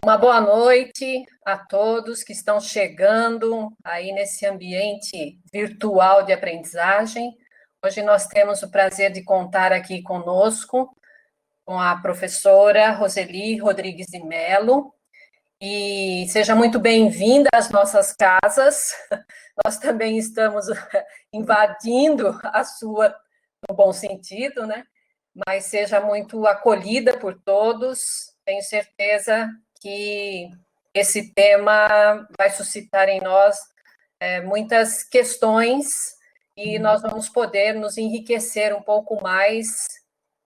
Uma boa noite a todos que estão chegando aí nesse ambiente virtual de aprendizagem. Hoje nós temos o prazer de contar aqui conosco com a professora Roseli Rodrigues de Mello. E seja muito bem-vinda às nossas casas. Nós também estamos invadindo a sua, no bom sentido, né? Mas seja muito acolhida por todos. Tenho certeza que esse tema vai suscitar em nós muitas questões e nós vamos poder nos enriquecer um pouco mais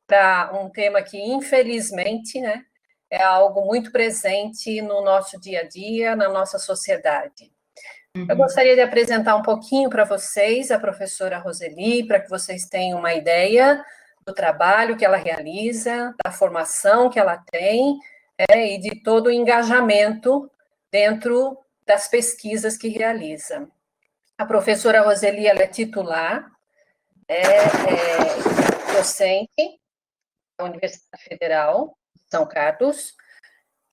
para um tema que, infelizmente, né, é algo muito presente no nosso dia a dia, na nossa sociedade. Eu gostaria de apresentar um pouquinho para vocês a professora Roseli, para que vocês tenham uma ideia do trabalho que ela realiza, da formação que ela tem, e de todo o engajamento dentro das pesquisas que realiza. A professora Roseli, ela é titular, docente da Universidade Federal de São Carlos,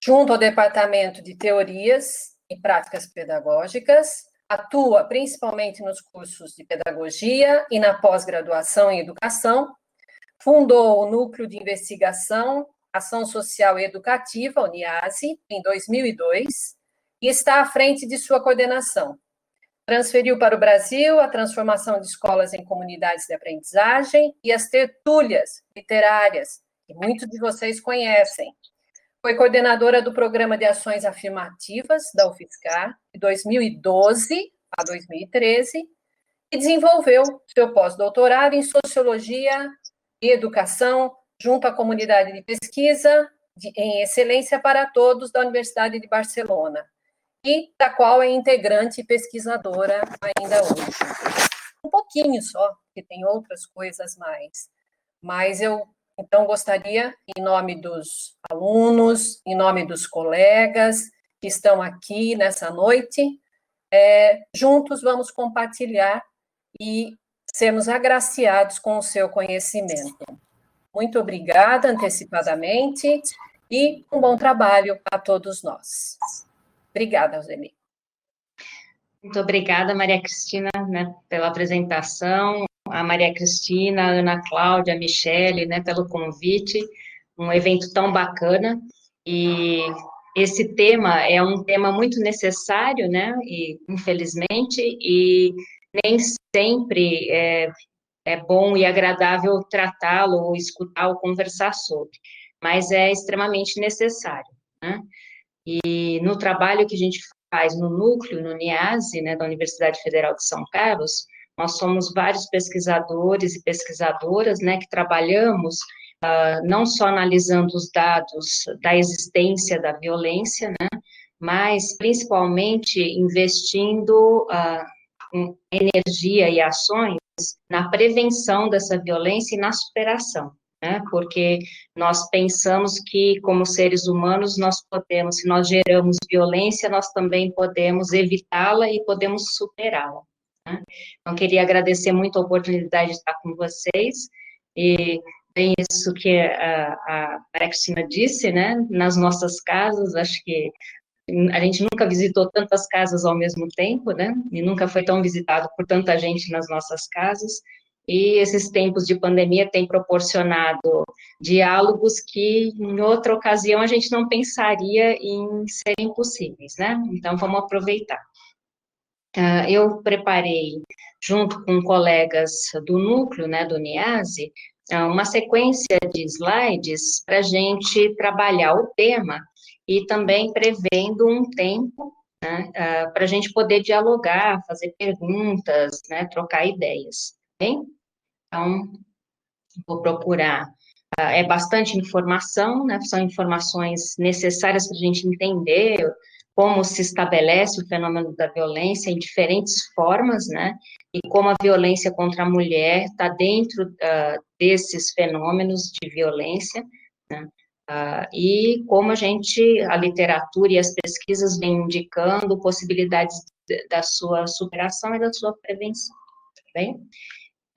junto ao Departamento de Teorias e Práticas Pedagógicas, atua principalmente nos cursos de Pedagogia e na pós-graduação em Educação, fundou o Núcleo de Investigação, Ação Social e Educativa, UNIASE, em 2002, e está à frente de sua coordenação. Transferiu para o Brasil a transformação de escolas em comunidades de aprendizagem e as tertúlias literárias, que muitos de vocês conhecem. Foi coordenadora do Programa de Ações Afirmativas da UFSCar, de 2012 a 2013, e desenvolveu seu pós-doutorado em Sociologia e Educação, junto à comunidade de pesquisa em excelência para todos da Universidade de Barcelona, e da qual é integrante e pesquisadora ainda hoje. Um pouquinho só, porque tem outras coisas mais. Mas eu, então, gostaria, em nome dos alunos, em nome dos colegas que estão aqui nessa noite, juntos vamos compartilhar e sermos agraciados com o seu conhecimento. Muito obrigada antecipadamente e um bom trabalho a todos nós. Obrigada, Roseli. Muito obrigada, Maria Cristina, né, pela apresentação, a Maria Cristina, a Ana Cláudia, a Michele, né, pelo convite, um evento tão bacana, e esse tema é um tema muito necessário, né, e infelizmente, e nem sempre é bom e agradável tratá-lo, ou escutar, ou conversar sobre, mas é extremamente necessário, né? E no trabalho que a gente faz no núcleo, no NIASE, né, da Universidade Federal de São Carlos, nós somos vários pesquisadores e pesquisadoras, né, que trabalhamos não só analisando os dados da existência da violência, né, mas principalmente investindo energia e ações na prevenção dessa violência e na superação, né? Porque nós pensamos que, como seres humanos, nós podemos, se nós geramos violência, nós também podemos evitá-la e podemos superá-la, né? Então, queria agradecer muito a oportunidade de estar com vocês, e bem isso que a Maria Cristina disse, né? Nas nossas casas, acho que a gente nunca visitou tantas casas ao mesmo tempo, né? E nunca foi tão visitado por tanta gente nas nossas casas. E esses tempos de pandemia têm proporcionado diálogos que, em outra ocasião, a gente não pensaria em serem possíveis, né? Então, vamos aproveitar. Eu preparei, junto com colegas do núcleo, né, do NIASE, uma sequência de slides para a gente trabalhar o tema e também prevendo um tempo, né, para a gente poder dialogar, fazer perguntas, né, trocar ideias, bem? Então, vou procurar, é bastante informação, né, são informações necessárias para a gente entender como se estabelece o fenômeno da violência em diferentes formas, né, e como a violência contra a mulher está dentro desses fenômenos de violência, né, e como a literatura e as pesquisas vêm indicando possibilidades da sua superação e da sua prevenção, tá bem?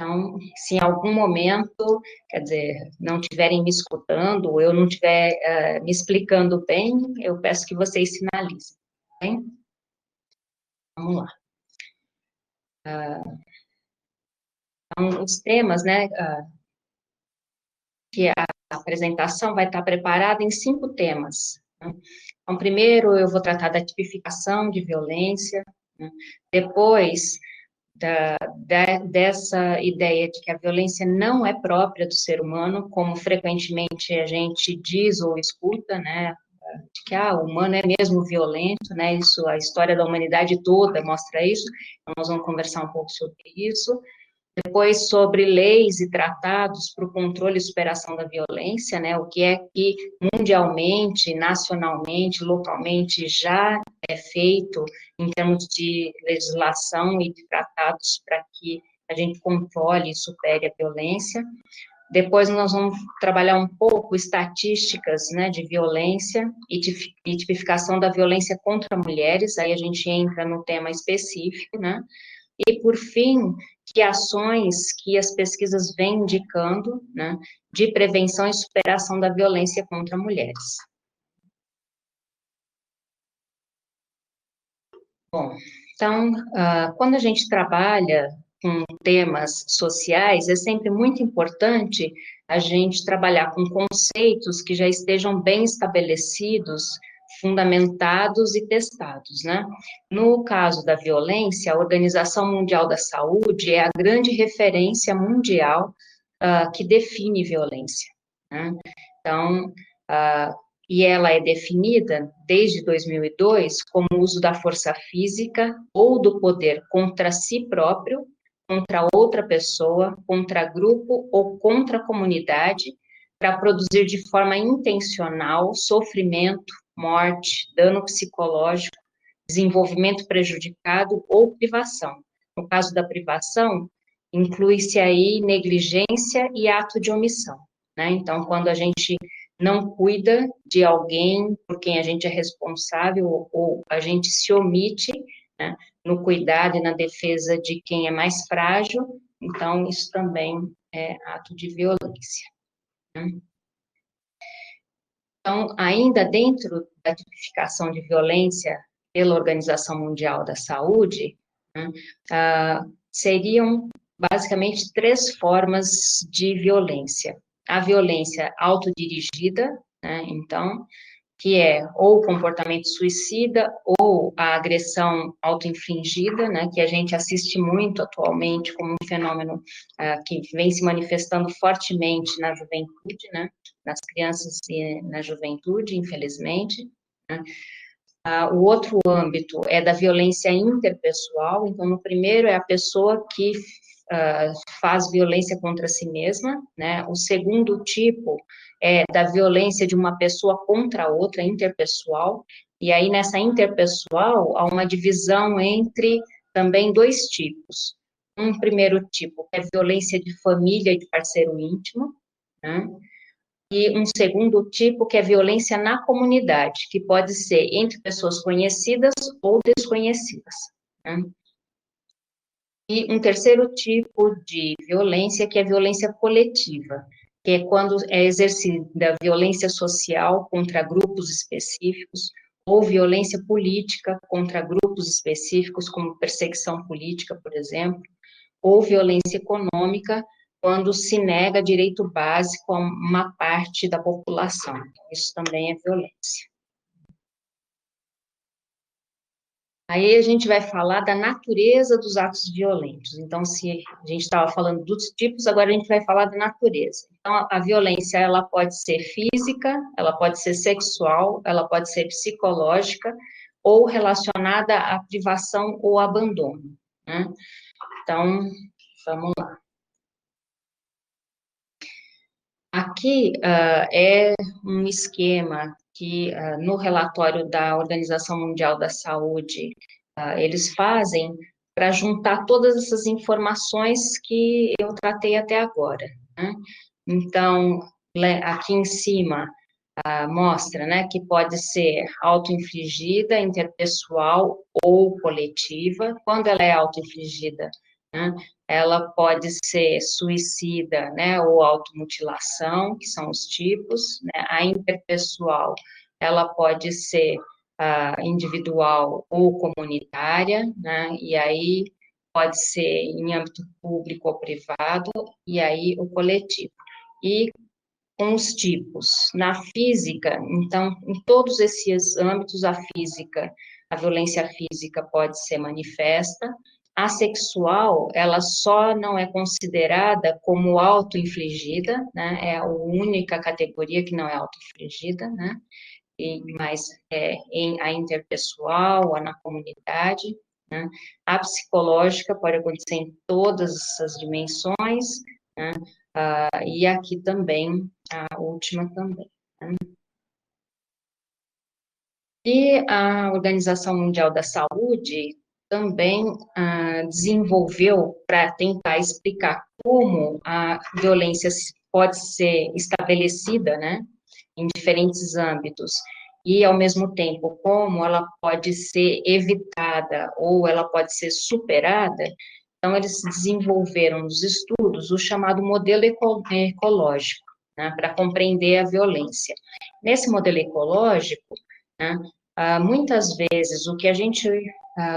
Então, se em algum momento, quer dizer, não estiverem me escutando, ou eu não estiver me explicando bem, eu peço que vocês sinalizem, tá bem? Vamos lá. Então, os temas, né, que a apresentação vai estar preparada em 5 temas, né? Então, primeiro eu vou tratar da tipificação de violência, né? Depois dessa ideia de que a violência não é própria do ser humano, como frequentemente a gente diz ou escuta, né, de que o humano é mesmo violento, né, isso, a história da humanidade toda mostra isso, então nós vamos conversar um pouco sobre isso. Depois, sobre leis e tratados para o controle e superação da violência, né, o que é que mundialmente, nacionalmente, localmente já é feito em termos de legislação e de tratados para que a gente controle e supere a violência. Depois nós vamos trabalhar um pouco estatísticas, né, de violência e tipificação da violência contra mulheres, aí a gente entra no tema específico, né, e, por fim, que ações que as pesquisas vêm indicando, né, de prevenção e superação da violência contra mulheres. Bom, então, quando a gente trabalha com temas sociais, é sempre muito importante a gente trabalhar com conceitos que já estejam bem estabelecidos, fundamentados e testados, né? No caso da violência, a Organização Mundial da Saúde é a grande referência mundial que define violência, né? Então, e ela é definida, desde 2002, como o uso da força física ou do poder contra si próprio, contra outra pessoa, contra grupo ou contra a comunidade, para produzir de forma intencional sofrimento, morte, dano psicológico, desenvolvimento prejudicado ou privação. No caso da privação, inclui-se aí negligência e ato de omissão, né? Então, quando a gente não cuida de alguém por quem a gente é responsável, ou a gente se omite, né, no cuidado e na defesa de quem é mais frágil, então isso também é ato de violência, né? Então, ainda dentro da tipificação de violência pela Organização Mundial da Saúde, né, seriam basicamente 3 formas de violência. A violência autodirigida, né, então, que é ou o comportamento suicida ou a agressão autoinfligida, né, que a gente assiste muito atualmente como um fenômeno que vem se manifestando fortemente na juventude, né, nas crianças e na juventude, infelizmente, né. O outro âmbito é da violência interpessoal, então, no primeiro é a pessoa que faz violência contra si mesma, né? O segundo tipo é da violência de uma pessoa contra outra, interpessoal, e aí nessa interpessoal há uma divisão entre também 2 tipos. Um primeiro tipo é violência de família e de parceiro íntimo, né? E um segundo tipo, que é violência na comunidade, que pode ser entre pessoas conhecidas ou desconhecidas, né? E um terceiro tipo de violência, que é violência coletiva, que é quando é exercida violência social contra grupos específicos, ou violência política contra grupos específicos, como perseguição política, por exemplo, ou violência econômica, quando se nega direito básico a uma parte da população. Então, isso também é violência. Aí a gente vai falar da natureza dos atos violentos. Então, se a gente estava falando dos tipos, agora a gente vai falar da natureza. Então, a violência, ela pode ser física, ela pode ser sexual, ela pode ser psicológica, ou relacionada à privação ou abandono, né? Então, vamos lá. Aqui é um esquema que, no relatório da Organização Mundial da Saúde, eles fazem para juntar todas essas informações que eu tratei até agora, né? Então, aqui em cima, mostra, né, que pode ser autoinfligida, interpessoal ou coletiva. Quando ela é autoinfligida, né? Ela pode ser suicida, né, ou automutilação, que são os tipos, né? A interpessoal, ela pode ser individual ou comunitária, né? E aí pode ser em âmbito público ou privado, e aí o coletivo. E com os tipos. Na física, então, em todos esses âmbitos, a violência física pode ser manifesta. A sexual, ela só não é considerada como auto-infligida, né? É a única categoria que não é auto-infligida, né? Mas a interpessoal, a na comunidade, né? A psicológica pode acontecer em todas essas dimensões, né? E aqui também, a última também, né? E a Organização Mundial da Saúde também desenvolveu para tentar explicar como a violência pode ser estabelecida, né, em diferentes âmbitos, e, ao mesmo tempo, como ela pode ser evitada ou ela pode ser superada. Então, eles desenvolveram nos estudos o chamado modelo ecológico, né, para compreender a violência. Nesse modelo ecológico, né, muitas vezes o que a gente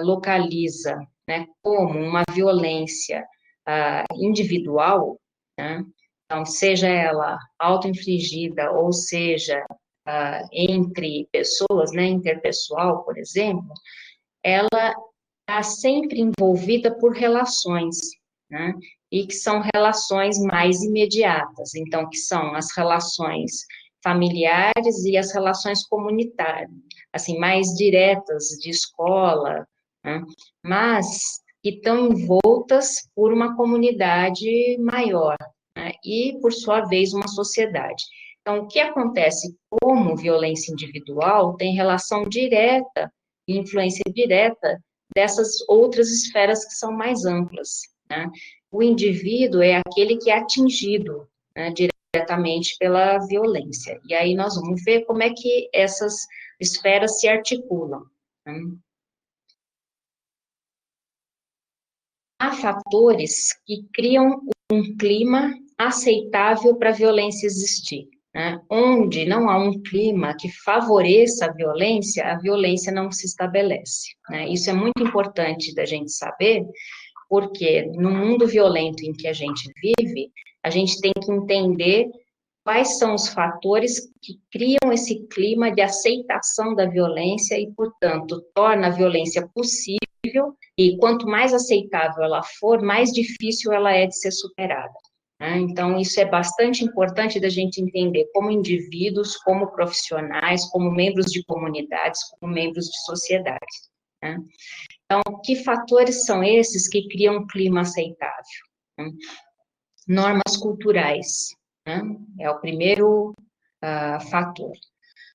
localiza, né, como uma violência individual, né, então, seja ela auto-infligida ou seja entre pessoas, né, interpessoal, por exemplo, ela está sempre envolvida por relações, né? E que são relações mais imediatas, então, que são as relações familiares e as relações comunitárias, assim, mais diretas, de escola, né? Mas que estão envoltas por uma comunidade maior, né? E, por sua vez, uma sociedade. Então, o que acontece como violência individual tem relação direta e influência direta dessas outras esferas que são mais amplas, né? O indivíduo é aquele que é atingido, né, diretamente pela violência. E aí nós vamos ver como é que essas esferas se articulam, né? Há fatores que criam um clima aceitável para a violência existir, né? Onde não há um clima que favoreça a violência não se estabelece, né? Isso é muito importante da gente saber, porque no mundo violento em que a gente vive, a gente tem que entender quais são os fatores que criam esse clima de aceitação da violência e, portanto, torna a violência possível, e quanto mais aceitável ela for, mais difícil ela é de ser superada, né? Então, isso é bastante importante da gente entender como indivíduos, como profissionais, como membros de comunidades, como membros de sociedades, né? Então, que fatores são esses que criam um clima aceitável, né? Normas culturais, né? É o primeiro fator.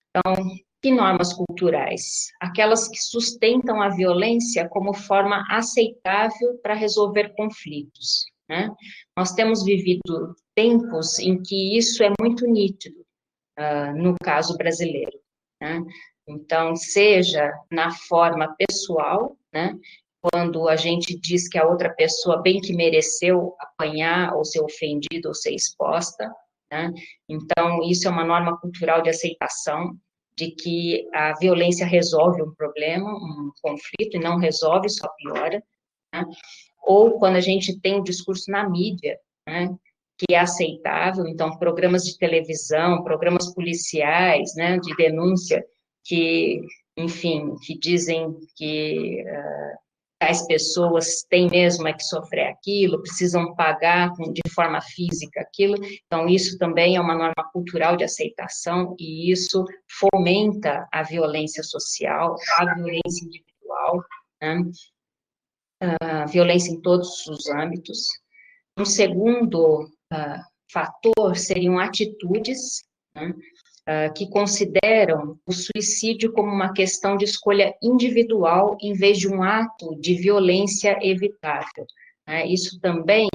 Então, que normas culturais? Aquelas que sustentam a violência como forma aceitável para resolver conflitos, né? Nós temos vivido tempos em que isso é muito nítido, no caso brasileiro, né? Então, seja na forma pessoal, né? Quando a gente diz que a outra pessoa bem que mereceu apanhar, ou ser ofendida, ou ser exposta, né? Então, isso é uma norma cultural de aceitação, de que a violência resolve um problema, um conflito, e não resolve, só piora, né? Ou quando a gente tem um discurso na mídia, né, que é aceitável, então, programas de televisão, programas policiais, né, de denúncia, que, enfim, que dizem que tais pessoas têm mesmo é que sofrer aquilo, precisam pagar de forma física aquilo. Então, isso também é uma norma cultural de aceitação, e isso fomenta a violência social, a violência individual, né? A violência em todos os âmbitos. Um segundo fator seriam atitudes, né, que consideram o suicídio como uma questão de escolha individual em vez de um ato de violência evitável, né? Isso também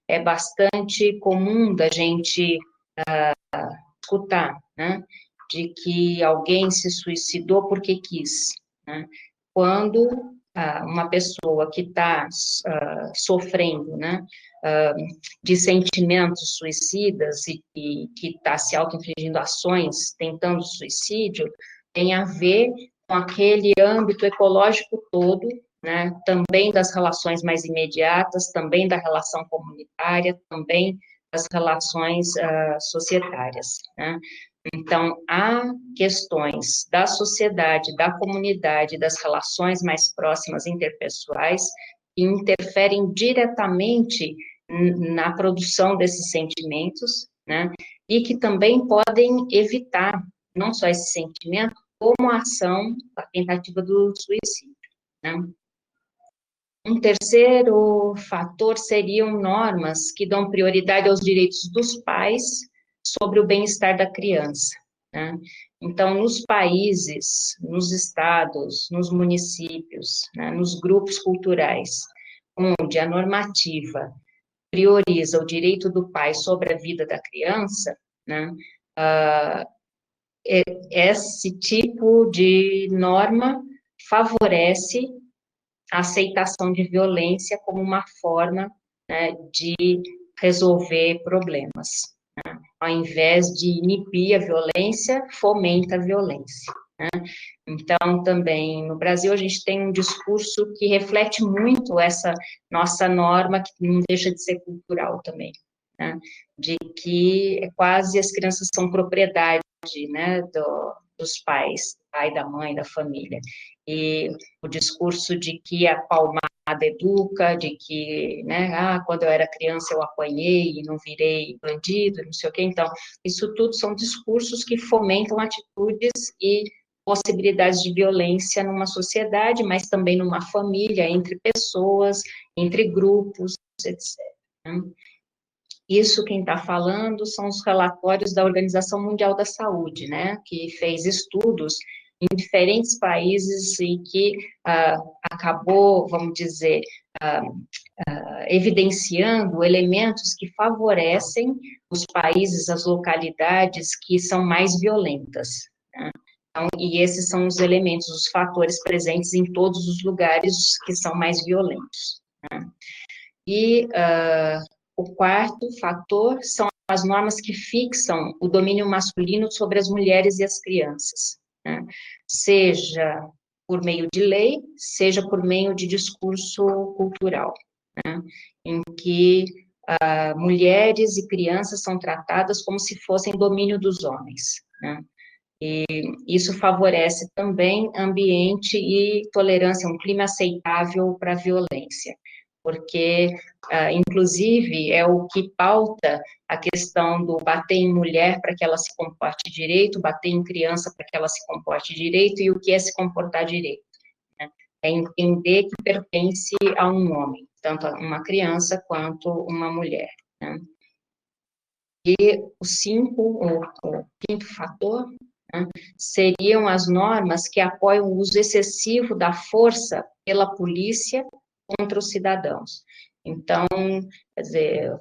é bastante comum da gente escutar, né? De que alguém se suicidou porque quis, né? Quando uma pessoa que está sofrendo, né, de sentimentos suicidas e que está se auto-infligindo ações tentando suicídio, tem a ver com aquele âmbito ecológico todo, né, também das relações mais imediatas, também da relação comunitária, também das relações societárias, né. Então, há questões da sociedade, da comunidade, das relações mais próximas interpessoais, que interferem diretamente na produção desses sentimentos, né, e que também podem evitar, não só esse sentimento, como a ação, a tentativa do suicídio, né. Um terceiro fator seriam normas que dão prioridade aos direitos dos pais sobre o bem-estar da criança, né? Então, nos países, nos estados, nos municípios, né, nos grupos culturais, onde a normativa prioriza o direito do pai sobre a vida da criança, né, esse tipo de norma favorece a aceitação de violência como uma forma, né, de resolver problemas. Né? Ao invés de inibir a violência, fomenta a violência. Né? Então, também, no Brasil, a gente tem um discurso que reflete muito essa nossa norma, que não deixa de ser cultural também, né? De que quase as crianças são propriedade, né, dos pais, pai, da mãe, da família. E o discurso de que a palmada educa, de que, né, quando eu era criança eu apanhei e não virei bandido, não sei o quê. Então, isso tudo são discursos que fomentam atitudes e possibilidades de violência numa sociedade, mas também numa família, entre pessoas, entre grupos, etc. Isso quem está falando são os relatórios da Organização Mundial da Saúde, né, que fez estudos em diferentes países e que acabou, vamos dizer, evidenciando elementos que favorecem os países, as localidades que são mais violentas, né? Então, e esses são os elementos, os fatores presentes em todos os lugares que são mais violentos, né? E o quarto fator são as normas que fixam o domínio masculino sobre as mulheres e as crianças, né? Seja por meio de lei, seja por meio de discurso cultural, né? Em que mulheres e crianças são tratadas como se fossem domínio dos homens, né? E isso favorece também ambiente e tolerância, um clima aceitável para a violência, porque, inclusive, é o que pauta a questão do bater em mulher para que ela se comporte direito, bater em criança para que ela se comporte direito, e o que é se comportar direito, né? É entender que pertence a um homem, tanto uma criança quanto uma mulher, né? E o quinto fator, né, seriam as normas que apoiam o uso excessivo da força pela polícia contra os cidadãos. Então, quer dizer,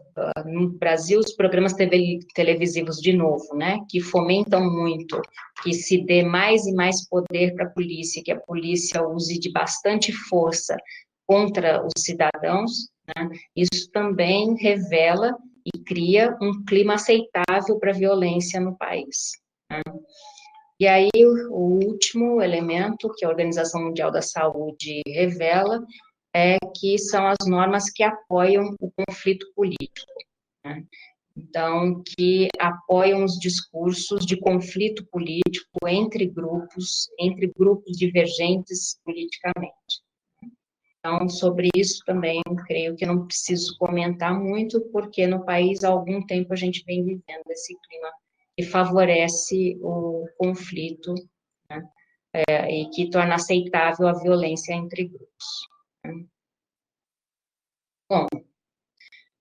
no Brasil, os programas televisivos, de novo, né, que fomentam muito que se dê mais e mais poder para a polícia, que a polícia use de bastante força contra os cidadãos, né, isso também revela e cria um clima aceitável para a violência no país, né? E aí, o último elemento que a Organização Mundial da Saúde revela é que são as normas que apoiam o conflito político, né? Então, que apoiam os discursos de conflito político entre grupos divergentes politicamente. Então, sobre isso também, creio que não preciso comentar muito, porque no país há algum tempo a gente vem vivendo esse clima que favorece o conflito, né, e que torna aceitável a violência entre grupos, né. Bom,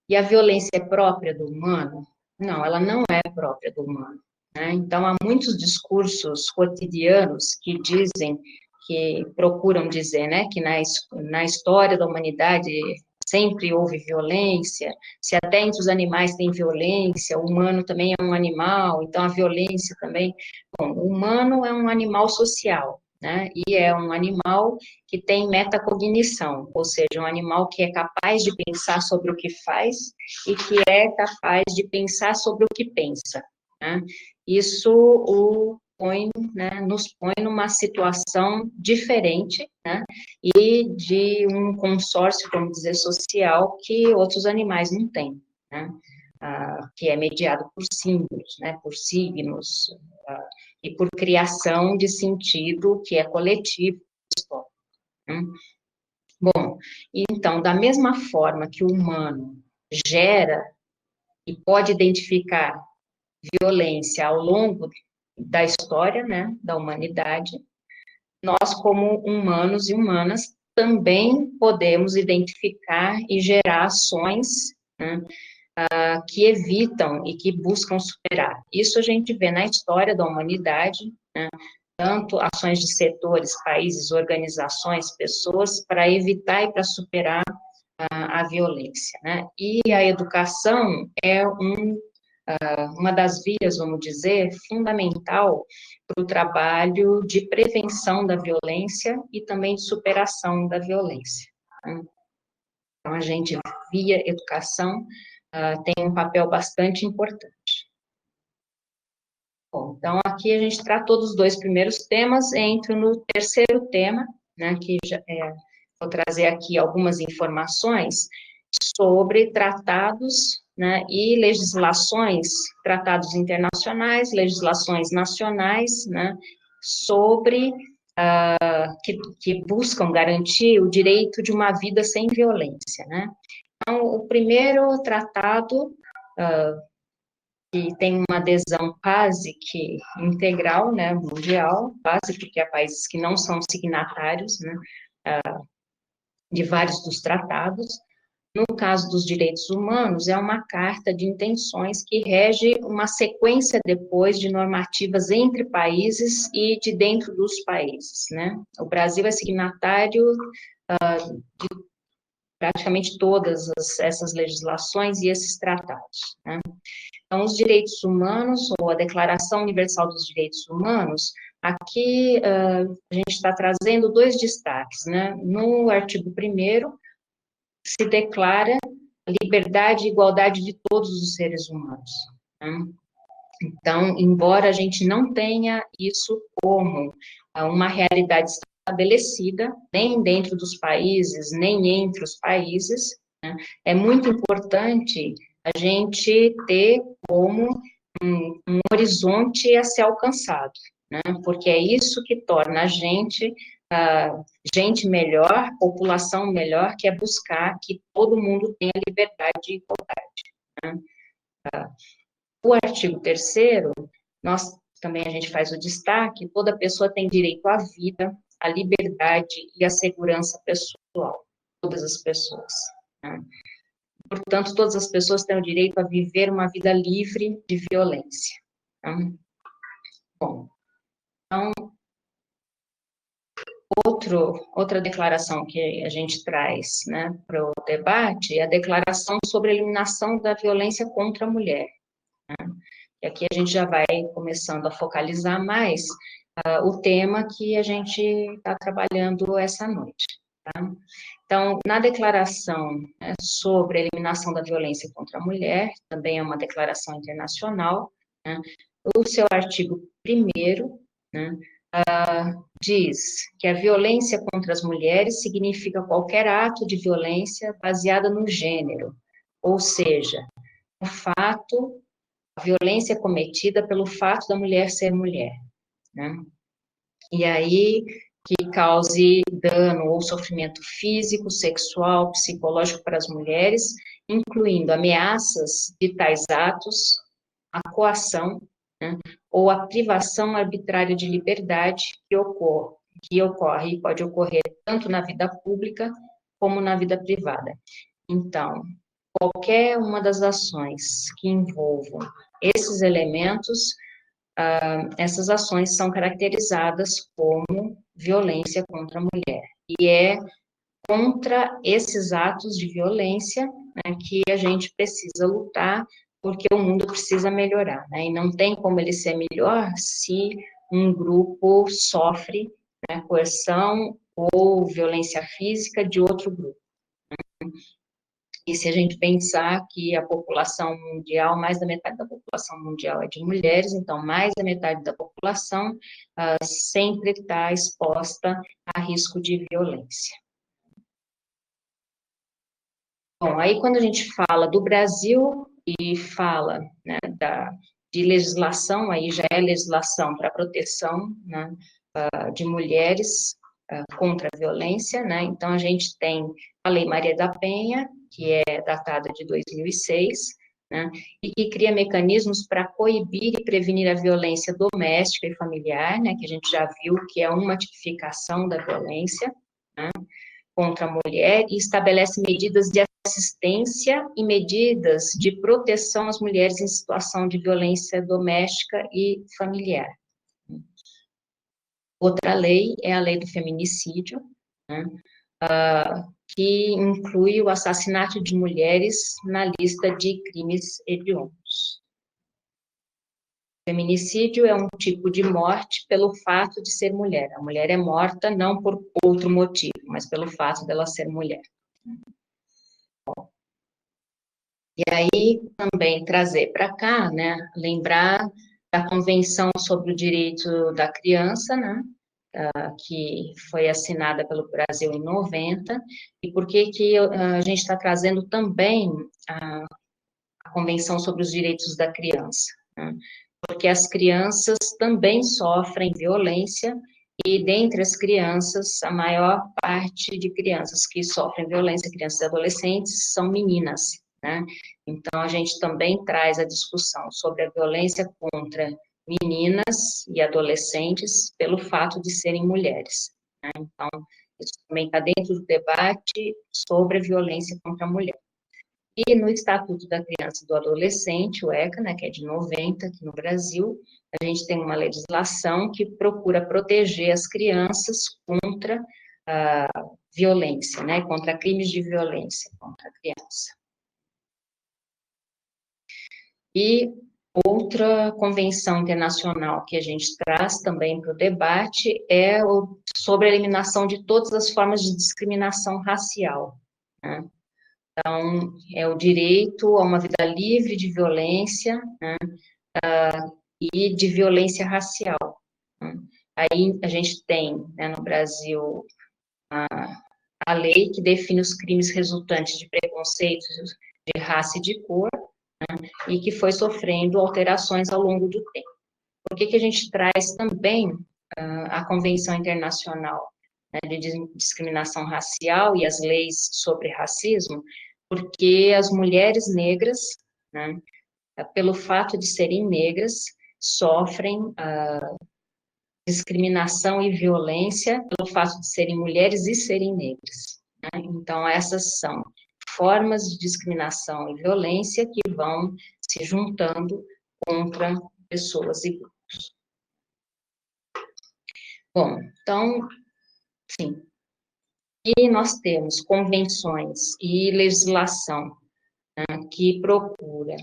e a violência é própria do humano? Não, ela não é própria do humano, né? Então, há muitos discursos cotidianos que procuram dizer, né, que na história da humanidade sempre houve violência, se até entre os animais tem violência, o humano também é um animal, então a violência também. Bom, o humano é um animal social, né? E é um animal que tem metacognição, ou seja, um animal que é capaz de pensar sobre o que faz e que é capaz de pensar sobre o que pensa, né? Isso o põe, né, nos põe numa situação diferente, né? E de um consórcio, vamos dizer, social que outros animais não têm, né? Que é mediado por símbolos, né? Por signos, e por criação de sentido que é coletivo. Né? Bom, então, da mesma forma que o humano gera e pode identificar violência ao longo da história, né, da humanidade, nós, como humanos e humanas, também podemos identificar e gerar ações, né, que evitam e que buscam superar. Isso a gente vê na história da humanidade, né, tanto ações de setores, países, organizações, pessoas, para evitar e para superar a violência, né? E a educação é uma das vias, vamos dizer, fundamental para o trabalho de prevenção da violência e também de superação da violência, né? Então, a gente, via educação, tem um papel bastante importante. Bom, então, aqui a gente tratou dos dois primeiros temas, entro no terceiro tema, né, que já, vou trazer aqui algumas informações sobre tratados, né, e legislações, tratados internacionais, legislações nacionais, né, sobre, que buscam garantir o direito de uma vida sem violência, né. Então, o primeiro tratado, que tem uma adesão quase que integral, né, mundial, quase, porque há países que não são signatários, né, de vários dos tratados. No caso dos direitos humanos, é uma carta de intenções que rege uma sequência depois de normativas entre países e de dentro dos países, né. O Brasil é signatário de praticamente todas essas legislações e esses tratados, né. Então, os direitos humanos, ou a Declaração Universal dos Direitos Humanos, aqui a gente está trazendo dois destaques, né? No artigo 1º, se declara a liberdade e igualdade de todos os seres humanos, né? Então, embora a gente não tenha isso como uma realidade estabelecida, nem dentro dos países, nem entre os países, né, é muito importante a gente ter como um horizonte a ser alcançado, né, porque é isso que torna a gente gente melhor, população melhor, que é buscar que todo mundo tenha liberdade e igualdade, né. O artigo 3º, nós também a gente faz o destaque, toda pessoa tem direito à vida, à liberdade e à segurança pessoal, todas as pessoas, né? Portanto, todas as pessoas têm o direito a viver uma vida livre de violência, né? Bom, então, outra declaração que a gente traz, né, para o debate é a Declaração sobre a Eliminação da Violência contra a Mulher, né? E aqui a gente já vai começando a focalizar mais o tema que a gente está trabalhando essa noite, tá? Então, na declaração, né, sobre a eliminação da violência contra a mulher, também é uma declaração internacional, né, o seu artigo 1º, né, diz que a violência contra as mulheres significa qualquer ato de violência baseada no gênero, ou seja, o fato, a violência cometida pelo fato da mulher ser mulher, né? E aí, que cause dano ou sofrimento físico, sexual, psicológico para as mulheres, incluindo ameaças de tais atos, a coação, né, ou a privação arbitrária de liberdade que ocorre e pode ocorrer tanto na vida pública como na vida privada. Então, qualquer uma das ações que envolvam esses elementos, essas ações são caracterizadas como violência contra a mulher. E é contra esses atos de violência, né, que a gente precisa lutar, porque o mundo precisa melhorar, né? E não tem como ele ser melhor se um grupo sofre, né, coerção ou violência física de outro grupo. E se a gente pensar que a população mundial, mais da metade da população mundial é de mulheres, então mais da metade da população sempre está exposta a risco de violência. Bom, aí quando a gente fala do Brasil e fala, né, de legislação, aí já é legislação para proteção, né, de mulheres contra a violência, né, então a gente tem a Lei Maria da Penha, que é datada de 2006, né, e que cria mecanismos para coibir e prevenir a violência doméstica e familiar, né, que a gente já viu que é uma tipificação da violência, né, contra a mulher, e estabelece medidas de assistência e medidas de proteção às mulheres em situação de violência doméstica e familiar. Outra lei é a lei do feminicídio, né, que inclui o assassinato de mulheres na lista de crimes hediondos. Feminicídio é um tipo de morte pelo fato de ser mulher. A mulher é morta não por outro motivo, mas pelo fato dela ser mulher. E aí, também trazer para cá, né, lembrar da Convenção sobre o Direito da Criança, né, que foi assinada pelo Brasil em 90, e por que a gente está trazendo também a Convenção sobre os Direitos da Criança, né? Porque as crianças também sofrem violência, e dentre as crianças, a maior parte de crianças que sofrem violência, crianças e adolescentes, são meninas, né? Então, a gente também traz a discussão sobre a violência contra meninas e adolescentes pelo fato de serem mulheres, né? Então, isso também está dentro do debate sobre a violência contra a mulher. E no Estatuto da Criança e do Adolescente, o ECA, né, que é de 90 aqui no Brasil, a gente tem uma legislação que procura proteger as crianças contra a violência, né, contra crimes de violência contra a criança. E outra convenção internacional que a gente traz também para o debate é sobre a eliminação de todas as formas de discriminação racial, né? Então, é o direito a uma vida livre de violência, né, e de violência racial, né? Aí a gente tem, né, no Brasil, a lei que define os crimes resultantes de preconceitos de raça e de cor, né, e que foi sofrendo alterações ao longo do tempo. Por que a gente traz também a Convenção Internacional, né, de Discriminação Racial e as leis sobre racismo? Porque as mulheres negras, né, pelo fato de serem negras, sofrem discriminação e violência pelo fato de serem mulheres e serem negras, né? Então, essas são formas de discriminação e violência que vão se juntando contra pessoas e grupos. Bom, então, sim. E nós temos convenções e legislação, né, que procura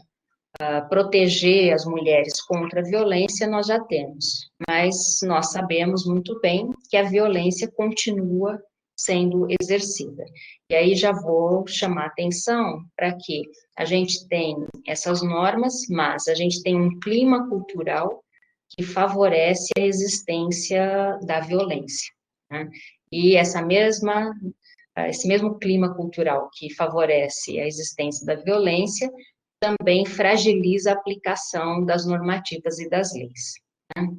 proteger as mulheres contra a violência, nós já temos, mas nós sabemos muito bem que a violência continua sendo exercida. E aí já vou chamar atenção para que a gente tem essas normas, mas a gente tem um clima cultural que favorece a existência da violência, né? E esse mesmo clima cultural que favorece a existência da violência também fragiliza a aplicação das normativas e das leis, né?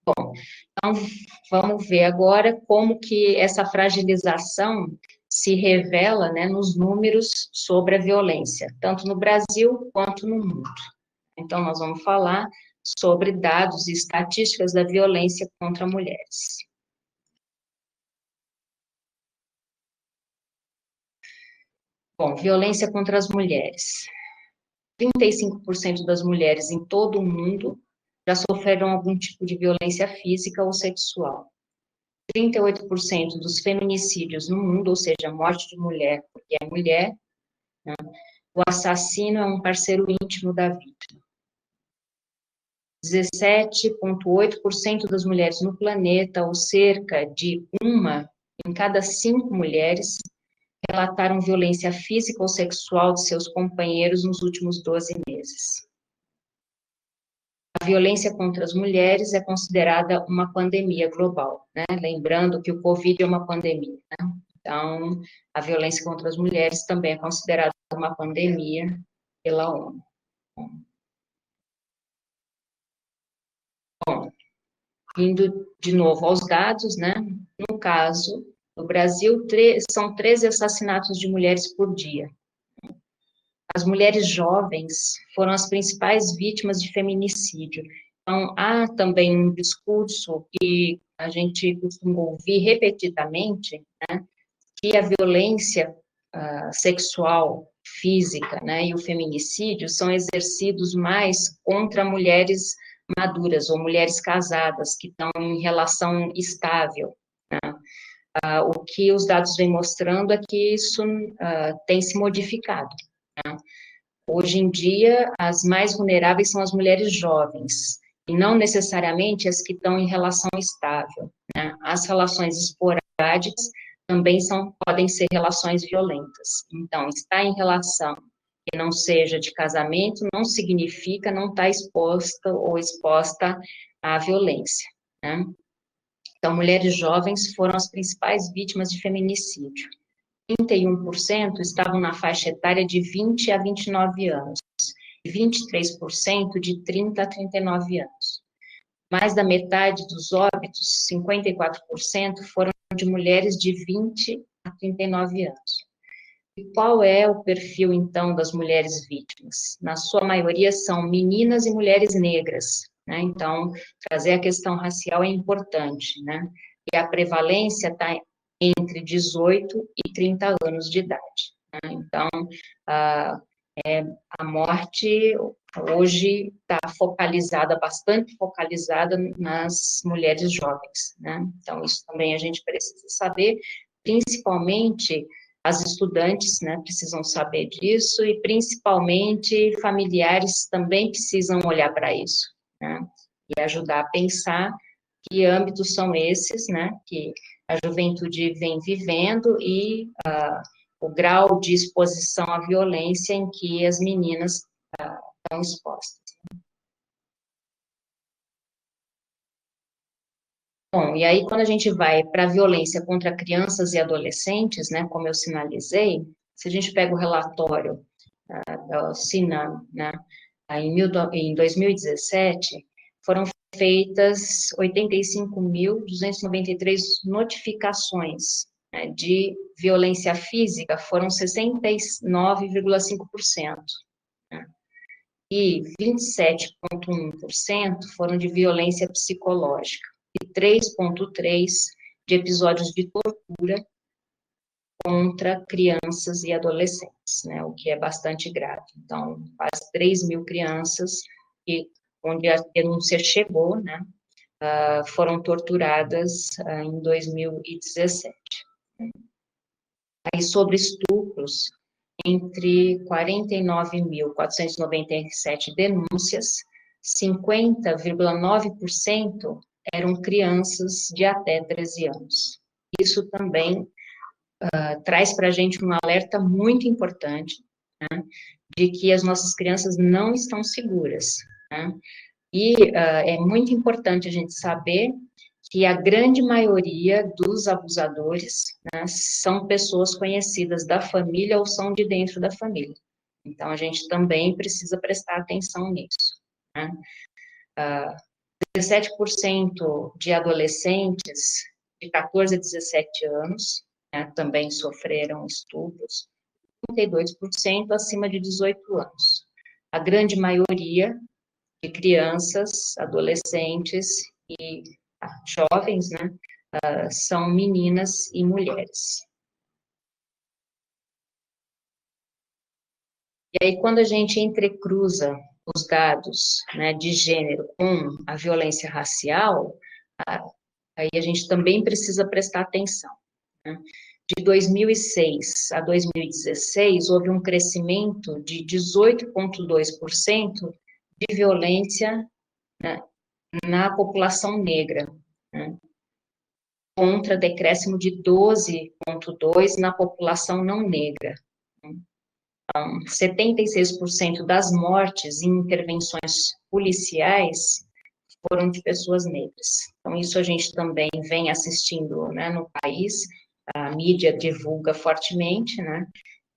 Bom, então vamos ver agora como que essa fragilização se revela, né, nos números sobre a violência, tanto no Brasil quanto no mundo. Então, nós vamos falar sobre dados e estatísticas da violência contra mulheres. Bom, violência contra as mulheres. 35% das mulheres em todo o mundo já sofreram algum tipo de violência física ou sexual. 38% dos feminicídios no mundo, ou seja, morte de mulher porque é mulher, né, o assassino é um parceiro íntimo da vítima. 17,8% das mulheres no planeta, ou cerca de 1 em cada 5 mulheres, relataram violência física ou sexual de seus companheiros nos últimos 12 meses. A violência contra as mulheres é considerada uma pandemia global, né? Lembrando que o Covid é uma pandemia, né? Então, a violência contra as mulheres também é considerada uma pandemia pela ONU. Bom, indo de novo aos dados, né? No caso, no Brasil, são 13 assassinatos de mulheres por dia. As mulheres jovens foram as principais vítimas de feminicídio. Então, há também um discurso que a gente costuma ouvir repetidamente, né, que a violência sexual, física, né, e o feminicídio são exercidos mais contra mulheres maduras ou mulheres casadas que estão em relação estável, né? O que os dados vêm mostrando é que isso tem se modificado, né? Hoje em dia, as mais vulneráveis são as mulheres jovens, e não necessariamente as que estão em relação estável, né? As relações esporádicas também podem ser relações violentas. Então, estar em relação que não seja de casamento não significa não estar exposta ou exposta à violência, né? Então, mulheres jovens foram as principais vítimas de feminicídio. 31% estavam na faixa etária de 20 a 29 anos, e 23% de 30 a 39 anos. Mais da metade dos óbitos, 54%, foram de mulheres de 20 a 39 anos. E qual é o perfil, então, das mulheres vítimas? Na sua maioria, são meninas e mulheres negras, né? Então, trazer a questão racial é importante, né? E a prevalência está entre 18 e 30 anos de idade, né? Então, a morte hoje está bastante focalizada nas mulheres jovens, né? Então, isso também a gente precisa saber, principalmente as estudantes, né, precisam saber disso, e principalmente familiares também precisam olhar para isso, né, e ajudar a pensar que âmbitos são esses, né, que a juventude vem vivendo e o grau de exposição à violência em que as meninas estão expostas. Bom, e aí quando a gente vai para a violência contra crianças e adolescentes, né, como eu sinalizei, se a gente pega o relatório da CINAM, né, em 2017, foram feitas 85.293 notificações, né, de violência física, foram 69,5%, né, e 27,1% foram de violência psicológica, e 3,3% de episódios de tortura contra crianças e adolescentes, né, o que é bastante grave. Então, quase 3 mil crianças, onde a denúncia chegou, né, foram torturadas em 2017. Aí, sobre estupros, entre 49.497 denúncias, 50,9% eram crianças de até 13 anos. Isso também traz para a gente um alerta muito importante, né, de que as nossas crianças não estão seguras, né? E é muito importante a gente saber que a grande maioria dos abusadores, né, são pessoas conhecidas da família ou são de dentro da família. Então, a gente também precisa prestar atenção nisso, né? 17% de adolescentes de 14 a 17 anos, né, também sofreram estupros, 32% acima de 18 anos. A grande maioria de crianças, adolescentes e jovens, né, são meninas e mulheres. E aí, quando a gente entrecruza os dados, né, de gênero com a violência racial, aí a gente também precisa prestar atenção, né? De 2006 a 2016, houve um crescimento de 18,2% de violência né, na população negra, né, contra decréscimo de 12,2 na população não negra. Então, 76% das mortes em intervenções policiais foram de pessoas negras. Então, isso a gente também vem assistindo, né, no país, a mídia divulga fortemente, né,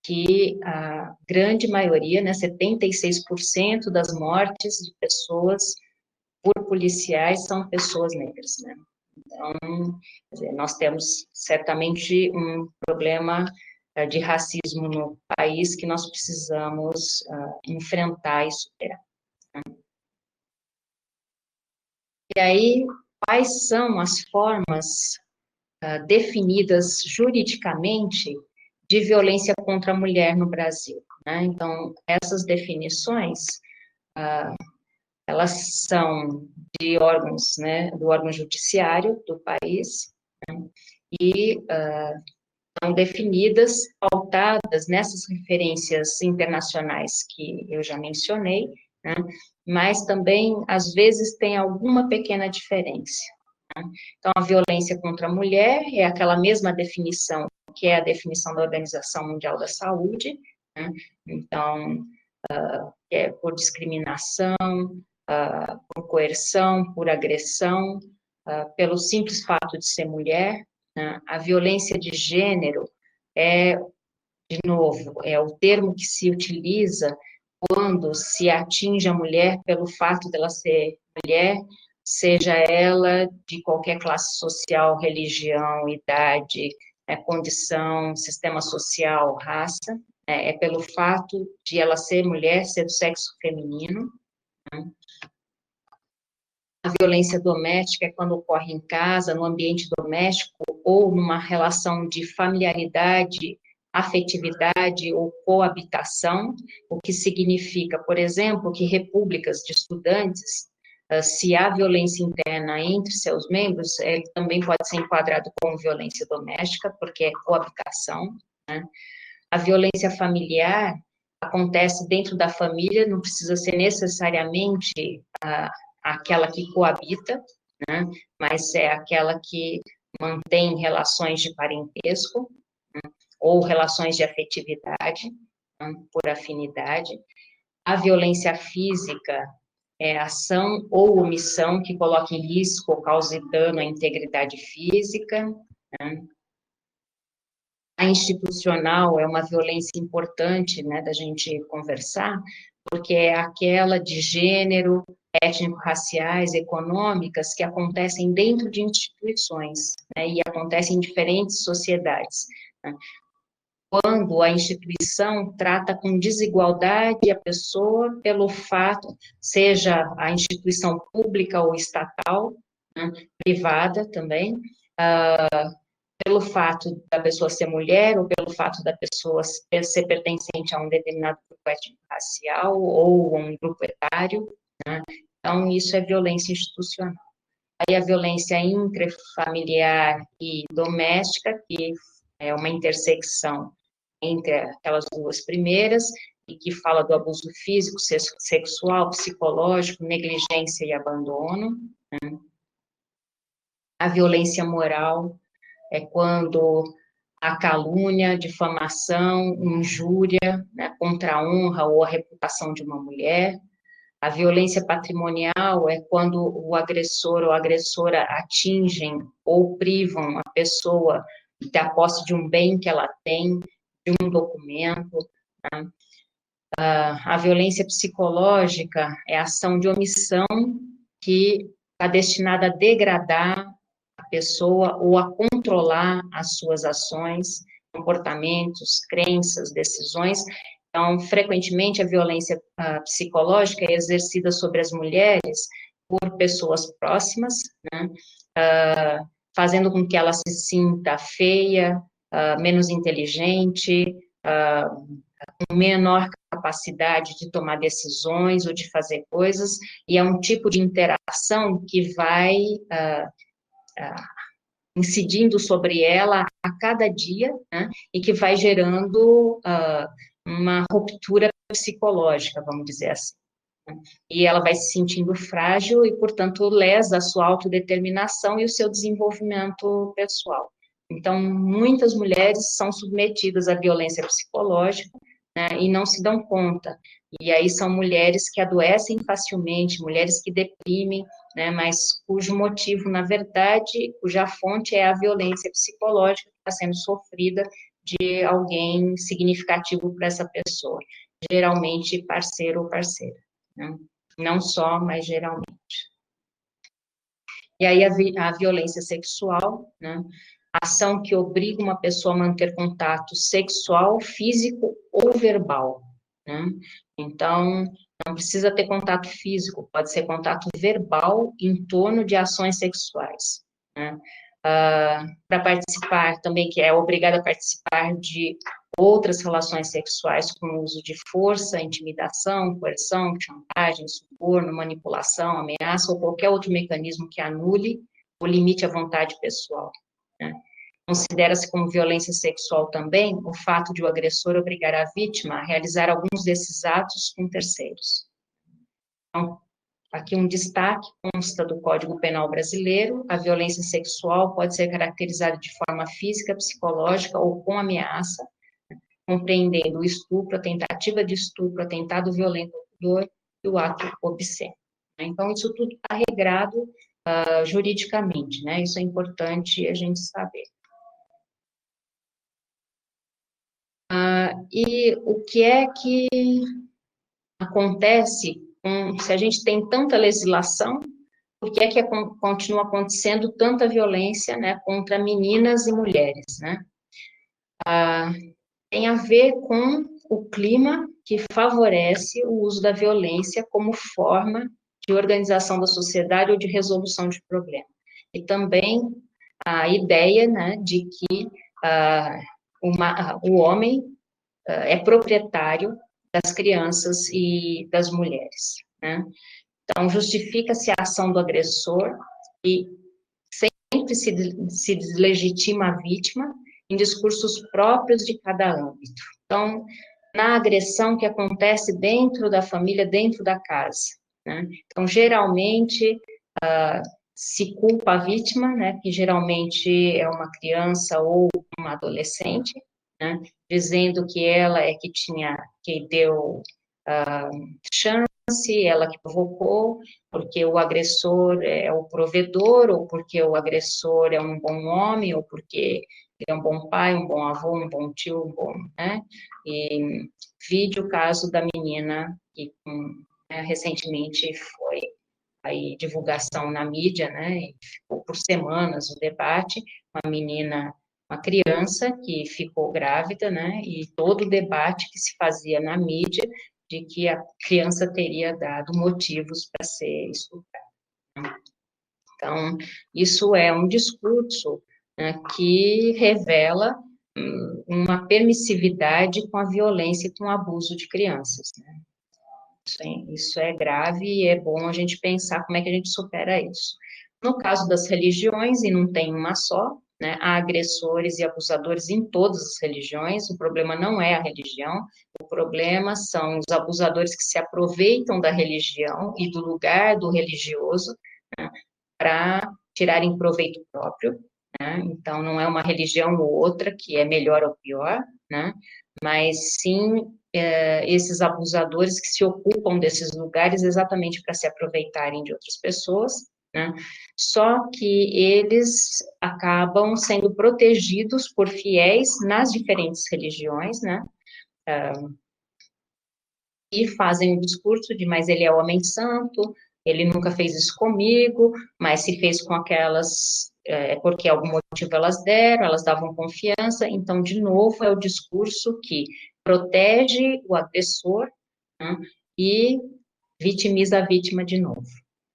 que a grande maioria, né, 76% das mortes de pessoas por policiais são pessoas negras, né. Então, quer dizer, nós temos certamente um problema de racismo no país que nós precisamos enfrentar e superar. E aí, quais são as formas definidas juridicamente de violência contra a mulher no Brasil, né? Então, essas definições, elas são de órgãos, né, do órgão judiciário do país, né, e são definidas, pautadas nessas referências internacionais que eu já mencionei, né, mas também, às vezes, tem alguma pequena diferença. Né? Então, a violência contra a mulher é aquela mesma definição que é a definição da Organização Mundial da Saúde, né? Então, é por discriminação, por coerção, por agressão, pelo simples fato de ser mulher, né? A violência de gênero é, de novo, é o termo que se utiliza quando se atinge a mulher pelo fato dela ser mulher, seja ela de qualquer classe social, religião, idade, condição, sistema social, raça, é pelo fato de ela ser mulher, ser do sexo feminino. Né? A violência doméstica é quando ocorre em casa, no ambiente doméstico, ou numa relação de familiaridade, afetividade ou coabitação, o que significa, por exemplo, que repúblicas de estudantes, se há violência interna entre seus membros, ele também pode ser enquadrado como violência doméstica, porque é coabitação, né? A violência familiar acontece dentro da família, não precisa ser necessariamente aquela que coabita, né, mas é aquela que mantém relações de parentesco, né, ou relações de afetividade, né, por afinidade. A violência física é ação ou omissão que coloca em risco ou cause dano à integridade física, né. A institucional é uma violência importante, né, da gente conversar, porque é aquela de gênero, étnico-raciais, econômicas, que acontecem dentro de instituições, né, e acontecem em diferentes sociedades. Né. Quando a instituição trata com desigualdade a pessoa pelo fato, seja a instituição pública ou estatal, né, privada também, pelo fato da pessoa ser mulher, ou pelo fato da pessoa ser pertencente a um determinado grupo étnico-racial, ou a um grupo etário, né? Então, isso é violência institucional. Aí, a violência intrafamiliar e doméstica, que é uma intersecção entre aquelas duas primeiras, e que fala do abuso físico, sexual, psicológico, negligência e abandono, né? A violência moral, é quando a calúnia, difamação, injúria, né, contra a honra ou a reputação de uma mulher. A violência patrimonial é quando o agressor ou a agressora atingem ou privam a pessoa da posse de um bem que ela tem, de um documento. Né? A violência psicológica é a ação de omissão que está destinada a degradar a pessoa ou a controlar as suas ações, comportamentos, crenças, decisões. Então, frequentemente, a violência psicológica é exercida sobre as mulheres por pessoas próximas, né, fazendo com que ela se sinta feia, menos inteligente, com menor capacidade de tomar decisões ou de fazer coisas, e é um tipo de interação que vai incidindo sobre ela a cada dia, né, e que vai gerando uma ruptura psicológica, vamos dizer assim. E ela vai se sentindo frágil e, portanto, lesa a sua autodeterminação e o seu desenvolvimento pessoal. Então, muitas mulheres são submetidas à violência psicológica, né, e não se dão conta. E aí são mulheres que adoecem facilmente, mulheres que deprimem, né, mas cujo motivo, na verdade, cuja fonte é a violência psicológica que está sendo sofrida de alguém significativo para essa pessoa, geralmente parceiro ou parceira, né? Não só, mas geralmente. E aí a violência sexual, né? Ação que obriga uma pessoa a manter contato sexual, físico ou verbal, né? Então, não precisa ter contato físico, pode ser contato verbal em torno de ações sexuais, né? Para participar também, que é obrigada a participar de outras relações sexuais com o uso de força, intimidação, coerção, chantagem, suborno, manipulação, ameaça ou qualquer outro mecanismo que anule ou limite a vontade pessoal, né? Considera-se como violência sexual também o fato de o agressor obrigar a vítima a realizar alguns desses atos com terceiros. Então, aqui um destaque, consta do Código Penal brasileiro, a violência sexual pode ser caracterizada de forma física, psicológica ou com ameaça, compreendendo o estupro, a tentativa de estupro, atentado violento ao pudor e o ato obsceno. Então, isso tudo está regrado juridicamente, né? Isso é importante a gente saber. E o que é que acontece se a gente tem tanta legislação, por que é que continua acontecendo tanta violência, né, contra meninas e mulheres, né? Tem a ver com o clima que favorece o uso da violência como forma de organização da sociedade ou de resolução de problema. E também a ideia, né, de que o homem é proprietário das crianças e das mulheres, né? Então, justifica-se a ação do agressor e sempre se deslegitima a vítima em discursos próprios de cada âmbito. Então, na agressão que acontece dentro da família, dentro da casa, né? Então, geralmente, se culpa a vítima, né, que geralmente é uma criança ou uma adolescente, né, dizendo que ela é que deu chance, ela que provocou, porque o agressor é o provedor, ou porque o agressor é um bom homem, ou porque ele é um bom pai, um bom avô, um bom tio, né, e vide o caso da menina que recentemente foi aí divulgação na mídia, né, e ficou por semanas o debate, uma menina, uma criança que ficou grávida, né, e todo o debate que se fazia na mídia de que a criança teria dado motivos para ser estuprada. Então, isso é um discurso, né, que revela uma permissividade com a violência e com o abuso de crianças, né? Isso é grave e é bom a gente pensar como é que a gente supera isso. No caso das religiões, e não tem uma só, né, há agressores e abusadores em todas as religiões, o problema não é a religião, o problema são os abusadores que se aproveitam da religião e do lugar do religioso, né, para tirarem proveito próprio, né, então não é uma religião ou outra que é melhor ou pior, né, mas sim esses abusadores que se ocupam desses lugares exatamente para se aproveitarem de outras pessoas, né? Só que eles acabam sendo protegidos por fiéis nas diferentes religiões, né? E fazem o discurso de, mas ele é homem santo, ele nunca fez isso comigo, mas se fez com aquelas, porque algum motivo elas deram, elas davam confiança, então, de novo, é o discurso que protege o agressor, né, e vitimiza a vítima de novo,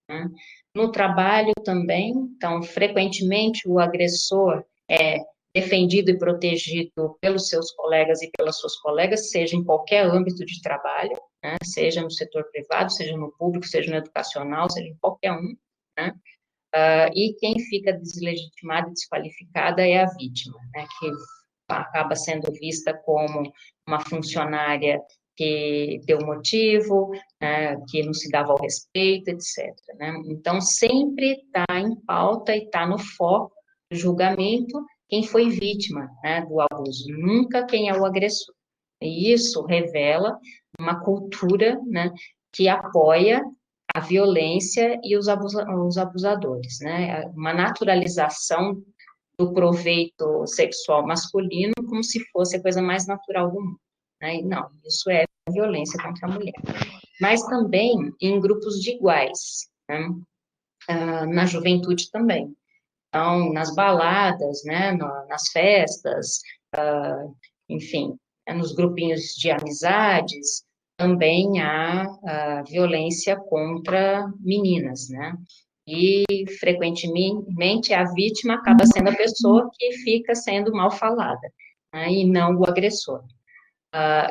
né. No trabalho também, então, frequentemente o agressor é defendido e protegido pelos seus colegas e pelas suas colegas, seja em qualquer âmbito de trabalho, né, seja no setor privado, seja no público, seja no educacional, seja em qualquer um, né, e quem fica deslegitimada e desqualificada é a vítima, né, que acaba sendo vista como uma funcionária que deu motivo, que não se dava ao respeito, etc., né? Então, sempre está em pauta e está no foco do julgamento quem foi vítima, né, do abuso, nunca quem é o agressor. E isso revela uma cultura, né, que apoia a violência e os abusadores, né? Uma naturalização do proveito sexual masculino como se fosse a coisa mais natural do mundo, né? E não, isso é violência contra a mulher. Mas também em grupos de iguais, né? Na juventude também. Então, nas baladas, né, nas festas, enfim, nos grupinhos de amizades, também há violência contra meninas, né? E, frequentemente, a vítima acaba sendo a pessoa que fica sendo mal falada, né, e não o agressor.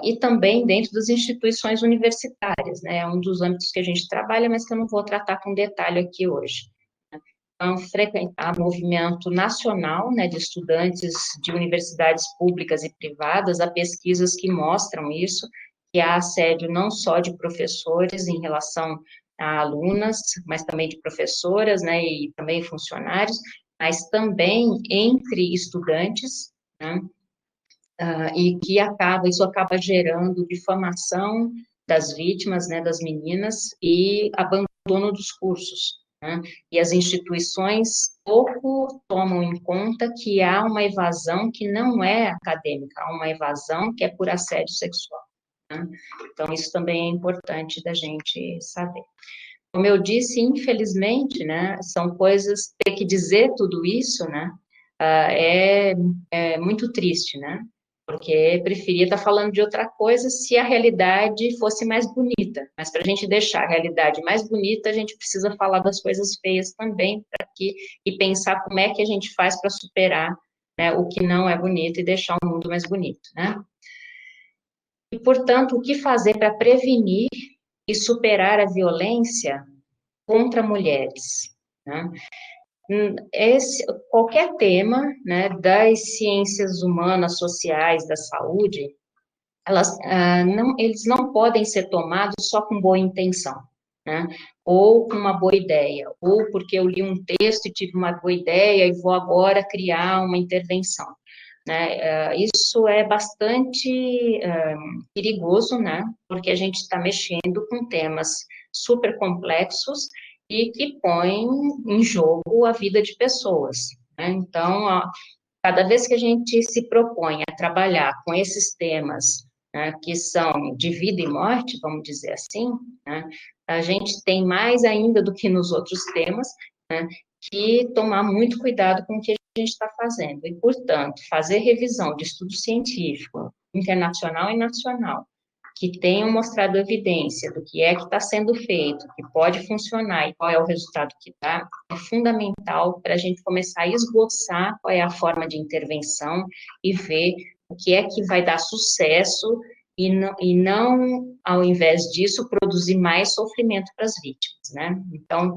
E também dentro das instituições universitárias, né? É um dos âmbitos que a gente trabalha, mas que eu não vou tratar com detalhe aqui hoje. Então, frequentar movimento nacional, né, de estudantes de universidades públicas e privadas, há pesquisas que mostram isso, que há assédio não só de professores em relação a alunas, mas também de professoras, né, e também funcionários, mas também entre estudantes, né, e que isso acaba gerando difamação das vítimas, né, das meninas, e abandono dos cursos, né, e as instituições pouco tomam em conta que há uma evasão que não é acadêmica, há uma evasão que é por assédio sexual, né? Então, isso também é importante da gente saber. Como eu disse, infelizmente, né, são coisas, ter que dizer tudo isso, né, é muito triste, né, porque preferia estar falando de outra coisa se a realidade fosse mais bonita, mas para a gente deixar a realidade mais bonita, a gente precisa falar das coisas feias também, e pensar como é que a gente faz para superar, né, o que não é bonito e deixar o mundo mais bonito, né. E, portanto, o que fazer para prevenir e superar a violência contra mulheres, né? Qualquer tema, né, das ciências humanas, sociais, da saúde, eles não podem ser tomados só com boa intenção, né, ou com uma boa ideia, ou porque eu li um texto e tive uma boa ideia e vou agora criar uma intervenção, né. Isso é bastante perigoso, né, porque a gente está mexendo com temas super complexos e que põem em jogo a vida de pessoas, né. Então, cada vez que a gente se propõe a trabalhar com esses temas, né, que são de vida e morte, vamos dizer assim, né, a gente tem mais ainda do que nos outros temas, né, que tomar muito cuidado com o que a gente está fazendo. E, portanto, fazer revisão de estudo científico, internacional e nacional, que tenham mostrado evidência do que é que está sendo feito, que pode funcionar e qual é o resultado que dá, é fundamental para a gente começar a esboçar qual é a forma de intervenção e ver o que é que vai dar sucesso e não, ao invés disso, produzir mais sofrimento para as vítimas, né? Então,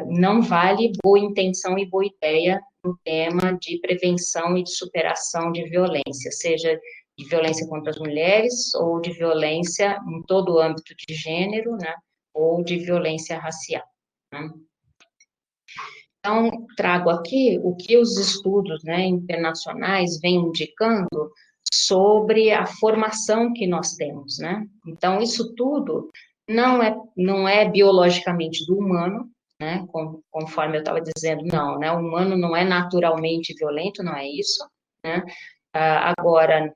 não vale boa intenção e boa ideia no tema de prevenção e de superação de violência, seja de violência contra as mulheres ou de violência em todo o âmbito de gênero, né, ou de violência racial, né. Então, trago aqui o que os estudos, né, internacionais vêm indicando sobre a formação que nós temos, né. Então, isso tudo não é biologicamente do humano, né, conforme eu estava dizendo, não, né, o humano não é naturalmente violento, não é isso, né. Agora,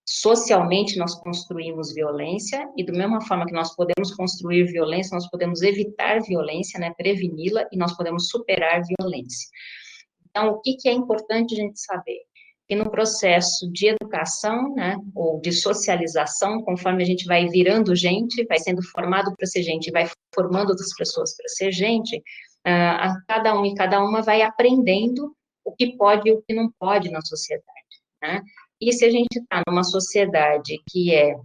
socialmente nós construímos violência, e da mesma forma que nós podemos construir violência, nós podemos evitar violência, né, preveni-la, e nós podemos superar violência. Então, o que é importante a gente saber? Que no processo de educação, né, ou de socialização, conforme a gente vai virando gente, vai sendo formado para ser gente, vai formando outras pessoas para ser gente, cada um e cada uma vai aprendendo o que pode e o que não pode na sociedade, né? E se a gente está numa sociedade que é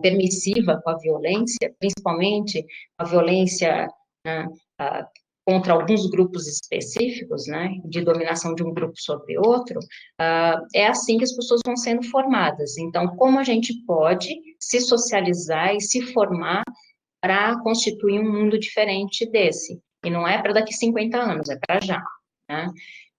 permissiva com a violência, principalmente a violência, né, contra alguns grupos específicos, né, de dominação de um grupo sobre outro, é assim que as pessoas vão sendo formadas. Então, como a gente pode se socializar e se formar para constituir um mundo diferente desse? E não é para daqui 50 anos, é para já, né?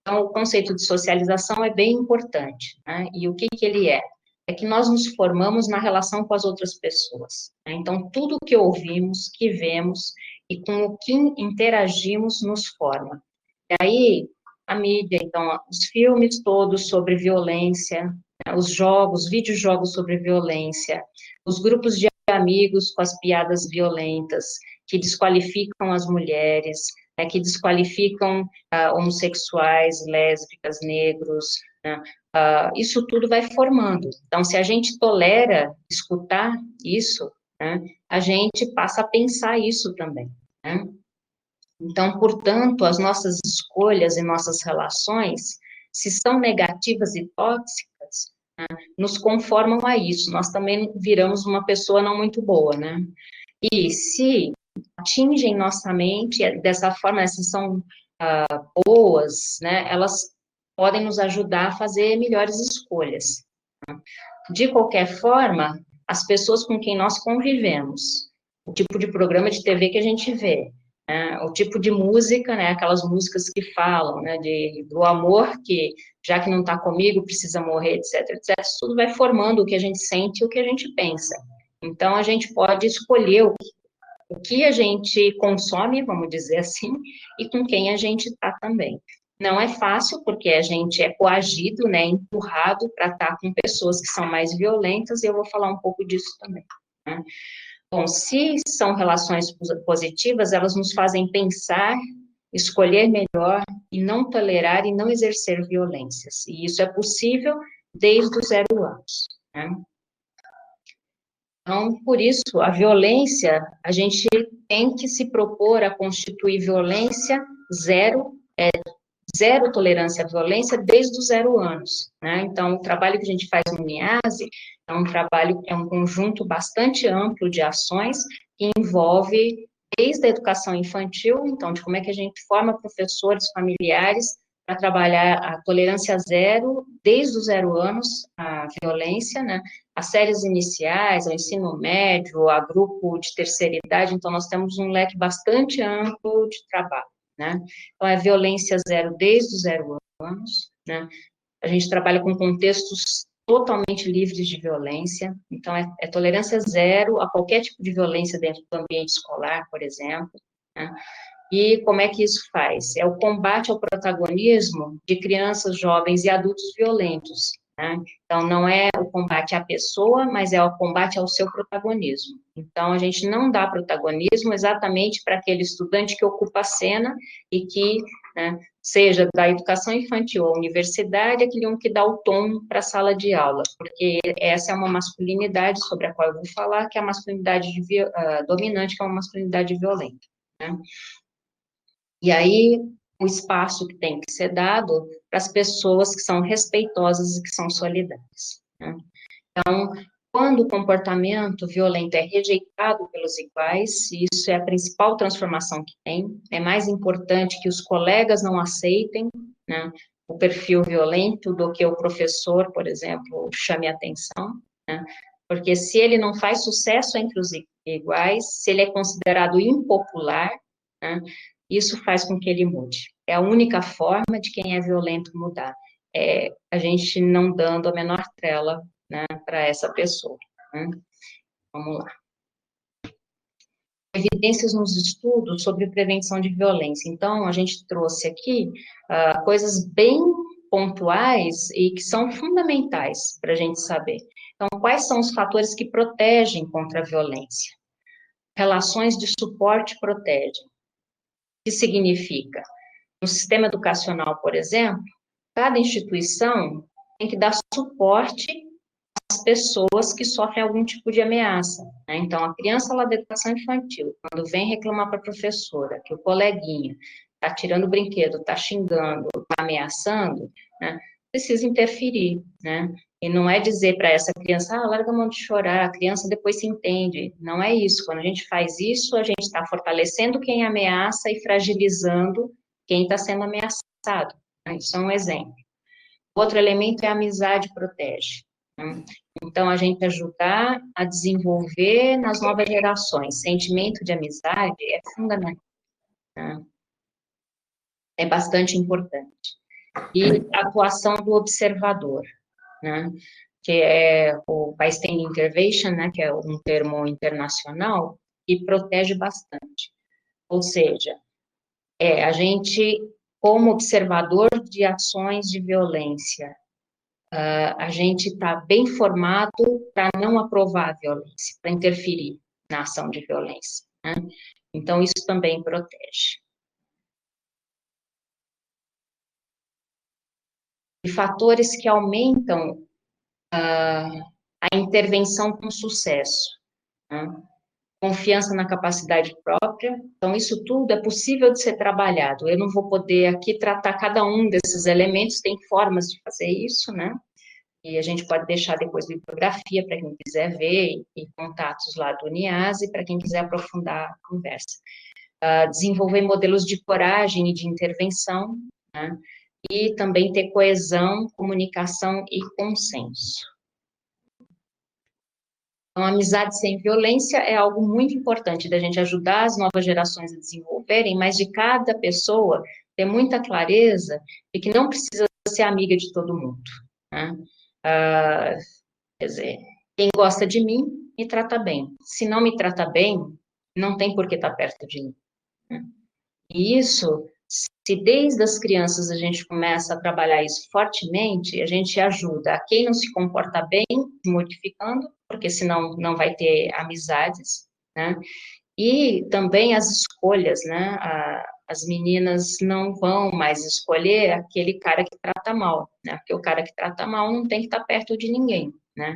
Então, o conceito de socialização é bem importante, né? E o que que ele é? É que nós nos formamos na relação com as outras pessoas, né? Então, tudo que ouvimos, que vemos e com o que interagimos nos forma. E aí, a mídia, então, os filmes todos sobre violência, né? Os jogos, videojogos sobre violência, os grupos de amigos com as piadas violentas, que desqualificam as mulheres, né, que desqualificam homossexuais, lésbicas, negros, né, isso tudo vai formando. Então, se a gente tolera escutar isso, né, a gente passa a pensar isso também, né? Então, portanto, as nossas escolhas e nossas relações, se são negativas e tóxicas, né, nos conformam a isso. Nós também viramos uma pessoa não muito boa, né? E se atingem nossa mente, dessa forma, se são boas, né, elas podem nos ajudar a fazer melhores escolhas. De qualquer forma, as pessoas com quem nós convivemos, o tipo de programa de TV que a gente vê, né, o tipo de música, né, aquelas músicas que falam, né, do amor que, já que não está comigo, precisa morrer, etc, etc, isso tudo vai formando o que a gente sente e o que a gente pensa. Então, a gente pode escolher o que a gente consome, vamos dizer assim, e com quem a gente está também. Não é fácil, porque a gente é coagido, né, empurrado para estar com pessoas que são mais violentas, e eu vou falar um pouco disso também, né? Bom, se são relações positivas, elas nos fazem pensar, escolher melhor, e não tolerar e não exercer violências, e isso é possível desde os 0 anos, né? Então, por isso, a violência, a gente tem que se propor a constituir violência zero, zero tolerância à violência desde os 0 anos, né? Então, o trabalho que a gente faz no NIASE é um trabalho, é um conjunto bastante amplo de ações que envolve desde a educação infantil, então, de como é que a gente forma professores, familiares, para trabalhar a tolerância zero, desde os 0 anos, a violência, né? As séries iniciais, ao ensino médio, a grupo de terceira idade, então nós temos um leque bastante amplo de trabalho, né? Então, é violência zero desde os 0 anos, né? A gente trabalha com contextos totalmente livres de violência, então é tolerância zero a qualquer tipo de violência dentro do ambiente escolar, por exemplo, né? E como é que isso faz? É o combate ao protagonismo de crianças, jovens e adultos violentos, né? Então, não é o combate à pessoa, mas é o combate ao seu protagonismo. Então, a gente não dá protagonismo exatamente para aquele estudante que ocupa a cena e que, né, seja da educação infantil ou universidade, aquele um que dá o tom para a sala de aula, porque essa é uma masculinidade sobre a qual eu vou falar, que é a masculinidade dominante, que é uma masculinidade violenta, né? E aí, o espaço que tem que ser dado para as pessoas que são respeitosas e que são solidárias, né? Então, quando o comportamento violento é rejeitado pelos iguais, e isso é a principal transformação que tem, é mais importante que os colegas não aceitem, né, o perfil violento do que o professor, por exemplo, chame a atenção, né? Porque se ele não faz sucesso entre os iguais, se ele é considerado impopular, né, isso faz com que ele mude. É a única forma de quem é violento mudar. É a gente não dando a menor trela, né, para essa pessoa, né? Vamos lá. Evidências nos estudos sobre prevenção de violência. Então, a gente trouxe aqui coisas bem pontuais e que são fundamentais para a gente saber. Então, quais são os fatores que protegem contra a violência? Relações de suporte protegem. O que significa? No sistema educacional, por exemplo, cada instituição tem que dar suporte às pessoas que sofrem algum tipo de ameaça, né? Então, a criança lá da educação infantil, quando vem reclamar para a professora que o coleguinha está tirando o brinquedo, está xingando, está ameaçando, né, precisa interferir, né? E não é dizer para essa criança, larga a mão de chorar, a criança depois se entende. Não é isso. Quando a gente faz isso, a gente está fortalecendo quem ameaça e fragilizando quem está sendo ameaçado. Né? Isso é um exemplo. Outro elemento é a amizade protege. Né? Então, a gente ajudar a desenvolver nas novas gerações. Sentimento de amizade é fundamental. Né? É bastante importante. E a atuação do observador, né? Que é o bystander intervention, né? Que é um termo internacional, e protege bastante. Ou seja, a gente, como observador de ações de violência, a gente está bem formado para não aprovar a violência, para interferir na ação de violência, né? Então, isso também protege. E fatores que aumentam a intervenção com sucesso, né? Confiança na capacidade própria. Então, isso tudo é possível de ser trabalhado. Eu não vou poder aqui tratar cada um desses elementos, tem formas de fazer isso, né? E a gente pode deixar depois bibliografia para quem quiser ver, e contatos lá do NIASE, para quem quiser aprofundar a conversa. Desenvolver modelos de coragem e de intervenção, né? E também ter coesão, comunicação e consenso. Então, a amizade sem violência é algo muito importante da gente ajudar as novas gerações a desenvolverem, mas de cada pessoa ter muita clareza de que não precisa ser amiga de todo mundo, né? Quer dizer, quem gosta de mim, me trata bem. Se não me trata bem, não tem por que estar perto de mim, né? E isso, se desde as crianças a gente começa a trabalhar isso fortemente, a gente ajuda a quem não se comporta bem, modificando, porque senão não vai ter amizades, né? E também as escolhas, né? As meninas não vão mais escolher aquele cara que trata mal, né? Porque o cara que trata mal não tem que estar perto de ninguém, né?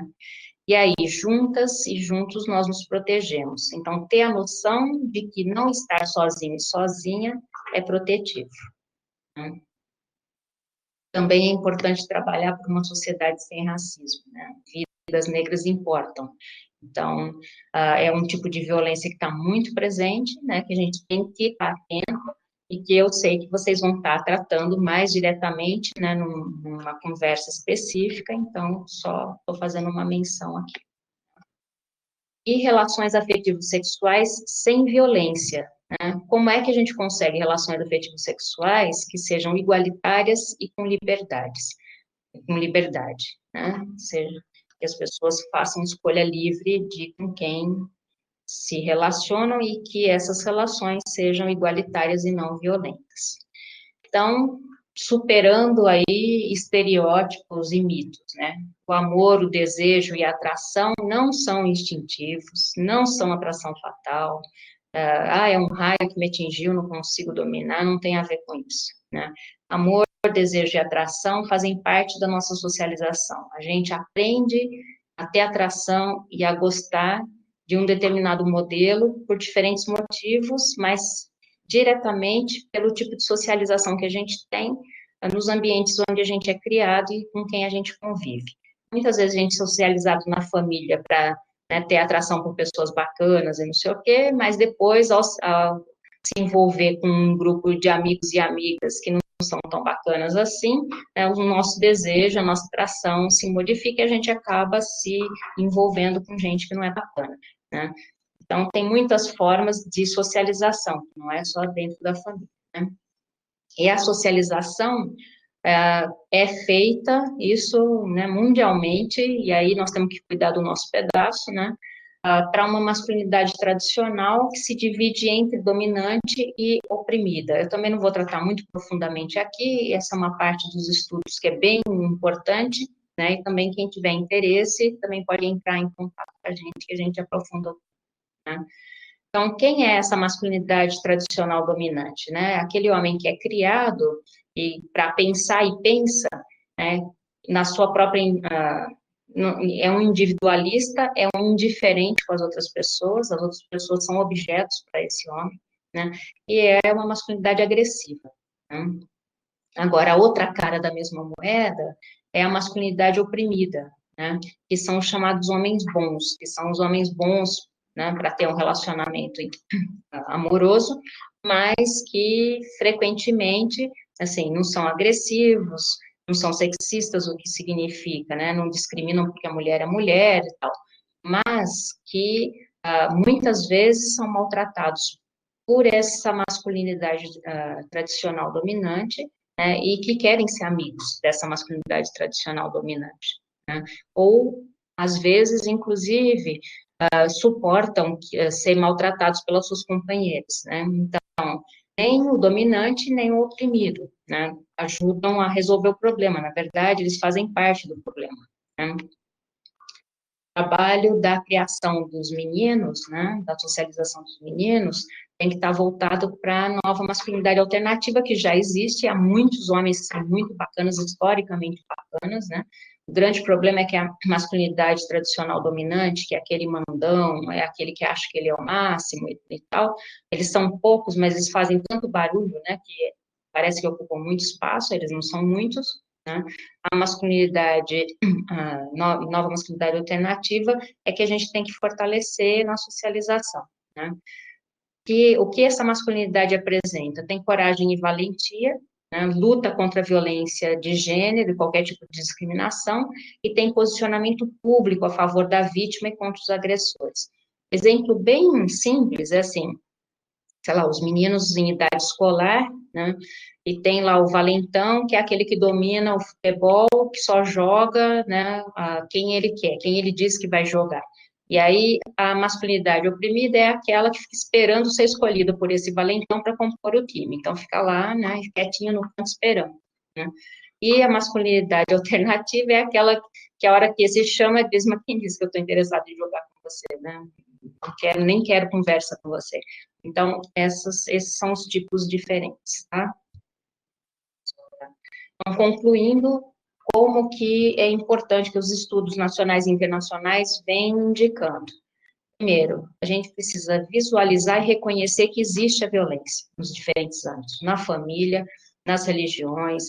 E aí, juntas e juntos, nós nos protegemos. Então, ter a noção de que não estar sozinho e sozinha é protetivo, né? Também é importante trabalhar por uma sociedade sem racismo, né? Vidas negras importam. Então, é um tipo de violência que está muito presente, né? Que a gente tem que estar atento e que eu sei que vocês vão estar tratando mais diretamente, né? Numa conversa específica, então, só estou fazendo uma menção aqui. E relações afetivos sexuais sem violência, né? Como é que a gente consegue relações afetivos sexuais que sejam igualitárias e com liberdade, né? Ou seja, que as pessoas façam escolha livre de com quem se relacionam e que essas relações sejam igualitárias e não violentas. Então, superando aí estereótipos e mitos, né? O amor, o desejo e a atração não são instintivos, não são atração fatal. É um raio que me atingiu, não consigo dominar, não tem a ver com isso, né? Amor, desejo e atração fazem parte da nossa socialização. A gente aprende a ter atração e a gostar de um determinado modelo por diferentes motivos, mas diretamente pelo tipo de socialização que a gente tem nos ambientes onde a gente é criado e com quem a gente convive. Muitas vezes a gente é socializado na família para, né, ter atração por pessoas bacanas e não sei o quê, mas depois, ao se envolver com um grupo de amigos e amigas que não são tão bacanas assim, né, o nosso desejo, a nossa atração se modifica e a gente acaba se envolvendo com gente que não é bacana, né? Então, tem muitas formas de socialização, não é só dentro da família, né? E a socialização é feita, isso, né, mundialmente, e aí nós temos que cuidar do nosso pedaço, né, para uma masculinidade tradicional que se divide entre dominante e oprimida. Eu também não vou tratar muito profundamente aqui, essa é uma parte dos estudos que é bem importante, né, e também quem tiver interesse também pode entrar em contato com a gente, que a gente aprofunda, né? Então, quem é essa masculinidade tradicional dominante, né? Aquele homem que é criado e para pensar e pensa, né, na sua própria é um individualista, é um indiferente com as outras pessoas são objetos para esse homem, né? E é uma masculinidade agressiva, né? Agora, a outra cara da mesma moeda é a masculinidade oprimida, né, que são os chamados homens bons, que são os homens bons, né, para ter um relacionamento amoroso, mas que frequentemente, assim, não são agressivos, não são sexistas, o que significa, né, não discriminam porque a mulher é mulher e tal, mas que muitas vezes são maltratados por essa masculinidade tradicional dominante, né, e que querem ser amigos dessa masculinidade tradicional dominante, né, ou, às vezes, inclusive, suportam ser maltratados pelas suas companheiras, né, então, nem o dominante, nem o oprimido, né, ajudam a resolver o problema, na verdade, eles fazem parte do problema, né. O trabalho da criação dos meninos, né, da socialização dos meninos, tem que estar voltado para a nova masculinidade alternativa, que já existe, há muitos homens que são muito bacanas, historicamente bacanas, né, o grande problema é que a masculinidade tradicional dominante, que é aquele mandão, é aquele que acha que ele é o máximo e tal, eles são poucos, mas eles fazem tanto barulho, né, que parece que ocupam muito espaço, eles não são muitos, né, a masculinidade, a nova masculinidade alternativa, é que a gente tem que fortalecer na socialização, né? O que essa masculinidade apresenta? Tem coragem e valentia, né? Luta contra a violência de gênero e qualquer tipo de discriminação, e tem posicionamento público a favor da vítima e contra os agressores. Exemplo bem simples é assim, sei lá, os meninos em idade escolar, né, e tem lá o valentão, que é aquele que domina o futebol, que só joga, né, quem ele quer, quem ele diz que vai jogar. E aí, a masculinidade oprimida é aquela que fica esperando ser escolhida por esse valentão para compor o time. Então, fica lá, né, quietinho no canto esperando, né. E a masculinidade alternativa é aquela que a hora que esse chama, diz, mas quem disse que eu estou interessado em jogar com você, né? Não quero, nem quero conversa com você. Então, esses são os tipos diferentes, tá? Então, concluindo, como que é importante que os estudos nacionais e internacionais venham indicando. Primeiro, a gente precisa visualizar e reconhecer que existe a violência nos diferentes âmbitos, na família, nas religiões,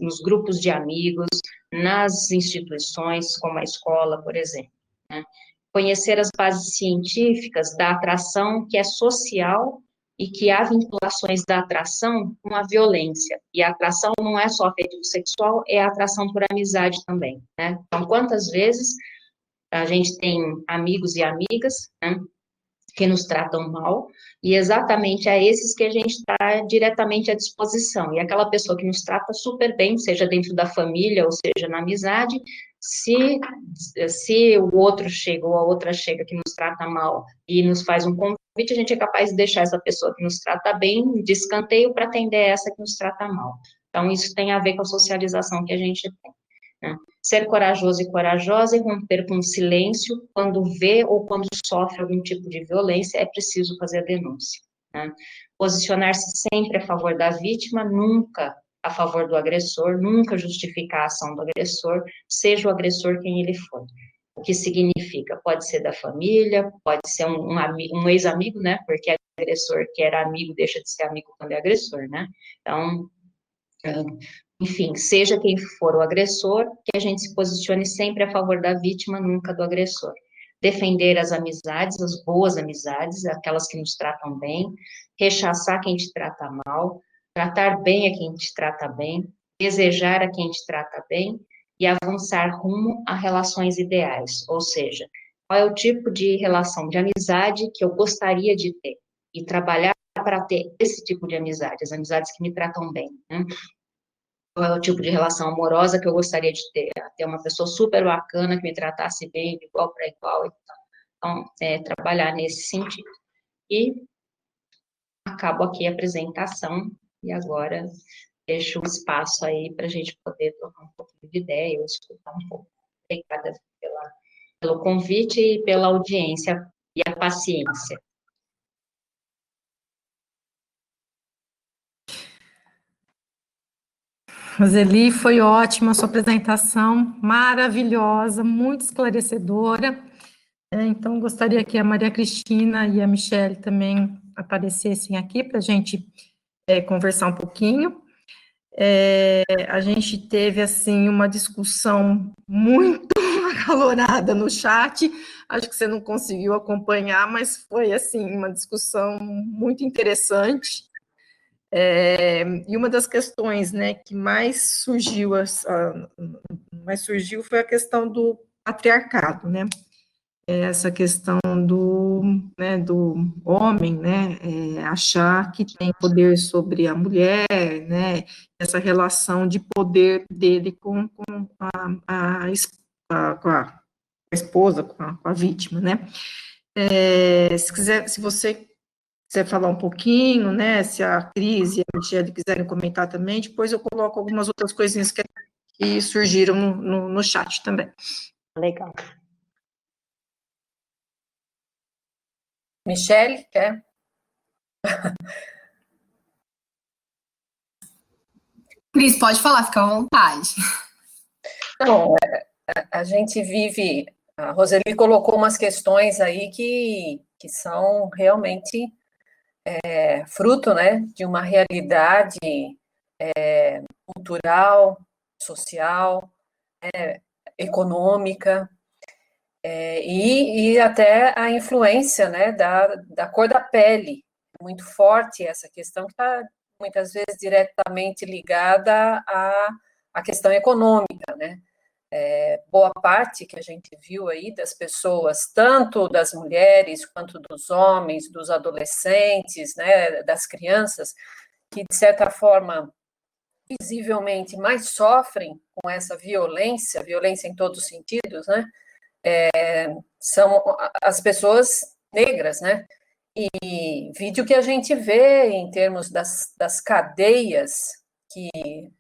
nos grupos de amigos, nas instituições, como a escola, por exemplo, né? Conhecer as bases científicas da atração, que é social, e que há vinculações da atração com a violência. E a atração não é só afetivo sexual, é a atração por amizade também, né? Então, quantas vezes a gente tem amigos e amigas, né, que nos tratam mal, e exatamente a esses que a gente está diretamente à disposição. E aquela pessoa que nos trata super bem, seja dentro da família, ou seja na amizade, se o outro chega, ou a outra chega que nos trata mal, e nos faz um convite, a gente é capaz de deixar essa pessoa que nos trata bem de escanteio para atender essa que nos trata mal. Então, isso tem a ver com a socialização que a gente tem, né? Ser corajoso e corajosa e romper com o silêncio quando vê ou quando sofre algum tipo de violência, é preciso fazer a denúncia, né? Posicionar-se sempre a favor da vítima, nunca a favor do agressor, nunca justificar a ação do agressor, seja o agressor quem ele for. O que significa? Pode ser da família, pode ser um ex-amigo, né? Porque agressor que era amigo deixa de ser amigo quando é agressor, né? Então, enfim, seja quem for o agressor, que a gente se posicione sempre a favor da vítima, nunca do agressor. Defender as amizades, as boas amizades, aquelas que nos tratam bem, rechaçar quem te trata mal, tratar bem a quem te trata bem, desejar a quem te trata bem e avançar rumo a relações ideais, ou seja, qual é o tipo de relação de amizade que eu gostaria de ter e trabalhar para ter esse tipo de amizade, as amizades que me tratam bem, né? Qual é o tipo de relação amorosa que eu gostaria de ter? Ter uma pessoa super bacana que me tratasse bem, de igual para igual e tal. Então, trabalhar nesse sentido. E acabo aqui a apresentação, e agora deixo um espaço aí para a gente poder trocar um pouquinho de ideia, ou escutar um pouco. Obrigada pelo convite e pela audiência e a paciência. Roseli, foi ótima a sua apresentação, maravilhosa, muito esclarecedora. Então, gostaria que a Maria Cristina e a Michele também aparecessem aqui para a gente conversar um pouquinho. A gente teve, assim, uma discussão muito acalorada no chat, acho que você não conseguiu acompanhar, mas foi, assim, uma discussão muito interessante. E uma das questões, né, que mais surgiu foi a questão do patriarcado, né? Essa questão do homem, né, achar que tem poder sobre a mulher, né, essa relação de poder dele com a esposa, com a vítima, né. Se você quiser falar um pouquinho, né, se a Cris e a Michelle quiserem comentar também, depois eu coloco algumas outras coisinhas que surgiram no chat também. Legal. Michelle, quer? Cris, pode falar, fica à vontade. Não, a gente vive... A Roseli colocou umas questões aí que são realmente fruto, né, de uma realidade cultural, social, econômica, e até a influência, né, da cor da pele, muito forte essa questão que está muitas vezes diretamente ligada à questão econômica, né? Boa parte que a gente viu aí das pessoas, tanto das mulheres quanto dos homens, dos adolescentes, né, das crianças, que de certa forma visivelmente mais sofrem com essa violência em todos os sentidos, né? São as pessoas negras, né? E vídeo que a gente vê em termos das cadeias, que,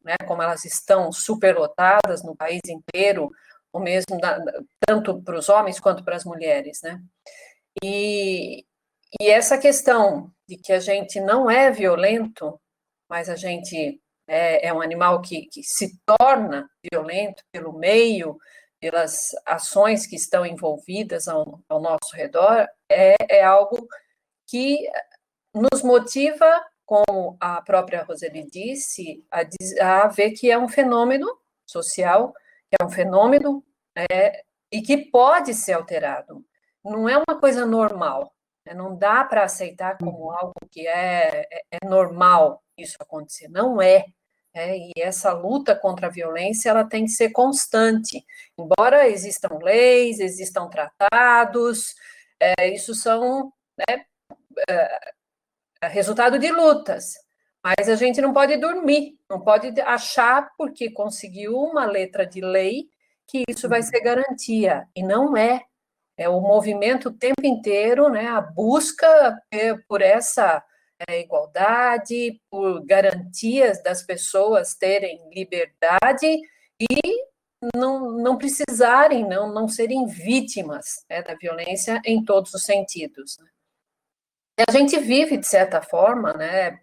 né, como elas estão superlotadas no país inteiro, ou mesmo tanto para os homens quanto para as mulheres, né? E essa questão de que a gente não é violento, mas a gente é um animal que se torna violento pelo meio, pelas ações que estão envolvidas ao nosso redor, é algo que nos motiva, como a própria Roseli disse, a ver que é um fenômeno social, que é um fenômeno e que pode ser alterado. Não é uma coisa normal, né? Não dá para aceitar como algo que é normal isso acontecer. Não é. E essa luta contra a violência ela tem que ser constante. Embora existam leis, existam tratados, isso são, né, resultado de lutas. Mas a gente não pode dormir, não pode achar porque conseguiu uma letra de lei que isso vai ser garantia. E não é. É o movimento o tempo inteiro, né, a busca por essa igualdade, por garantias das pessoas terem liberdade e não precisarem, não serem vítimas, né, da violência em todos os sentidos. E a gente vive, de certa forma, né,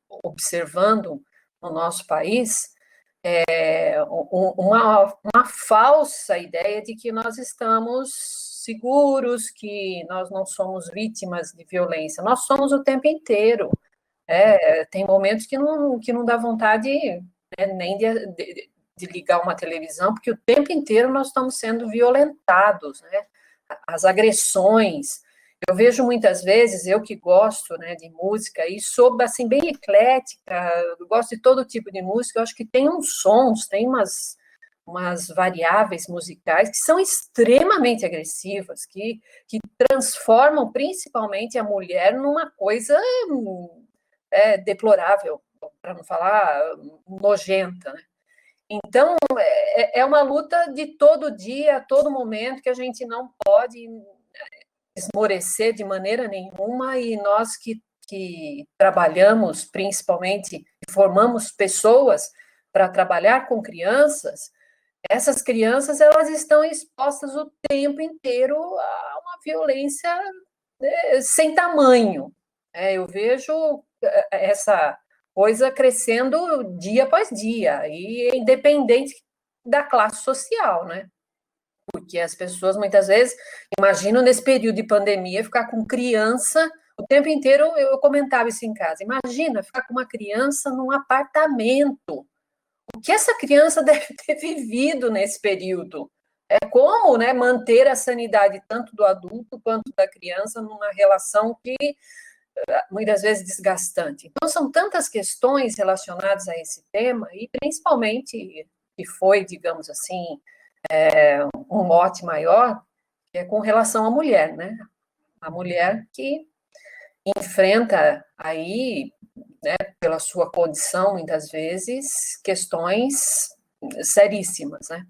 observando no nosso país, uma falsa ideia de que nós estamos seguros, que nós não somos vítimas de violência. Nós somos o tempo inteiro. Tem momentos que não dá vontade, né, nem de ligar uma televisão, porque o tempo inteiro nós estamos sendo violentados, né? As agressões. Eu vejo muitas vezes, eu que gosto, né, de música, e sou assim, bem eclética, eu gosto de todo tipo de música, eu acho que tem uns sons, tem umas variáveis musicais que são extremamente agressivas, que transformam principalmente a mulher numa coisa deplorável, para não falar nojenta, né? Então, é uma luta de todo dia, a todo momento, que a gente não pode esmorecer de maneira nenhuma, e nós que trabalhamos, principalmente, e formamos pessoas para trabalhar com crianças, essas crianças, elas estão expostas o tempo inteiro a uma violência sem tamanho. Eu vejo essa coisa crescendo dia após dia, e independente da classe social, né? Porque as pessoas, muitas vezes, imaginam nesse período de pandemia ficar com criança O tempo inteiro eu comentava isso em casa. Imagina ficar com uma criança num apartamento. O que essa criança deve ter vivido nesse período? É como, né, manter a sanidade tanto do adulto quanto da criança numa relação que muitas vezes desgastante. Então, são tantas questões relacionadas a esse tema, e principalmente, que foi, digamos assim, um mote maior, que é com relação à mulher, né? A mulher que enfrenta aí, né, pela sua condição, muitas vezes, questões seríssimas, né?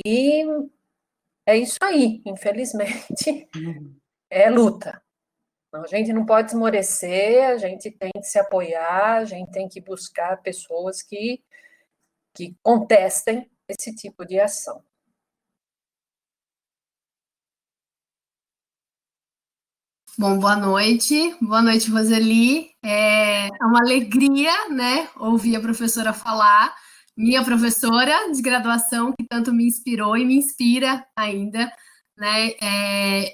E é isso aí, infelizmente, é luta. A gente não pode esmorecer, a gente tem que se apoiar, a gente tem que buscar pessoas que contestem esse tipo de ação. Bom, boa noite, Roseli. É uma alegria, né, ouvir a professora falar, minha professora de graduação, que tanto me inspirou e me inspira ainda, né?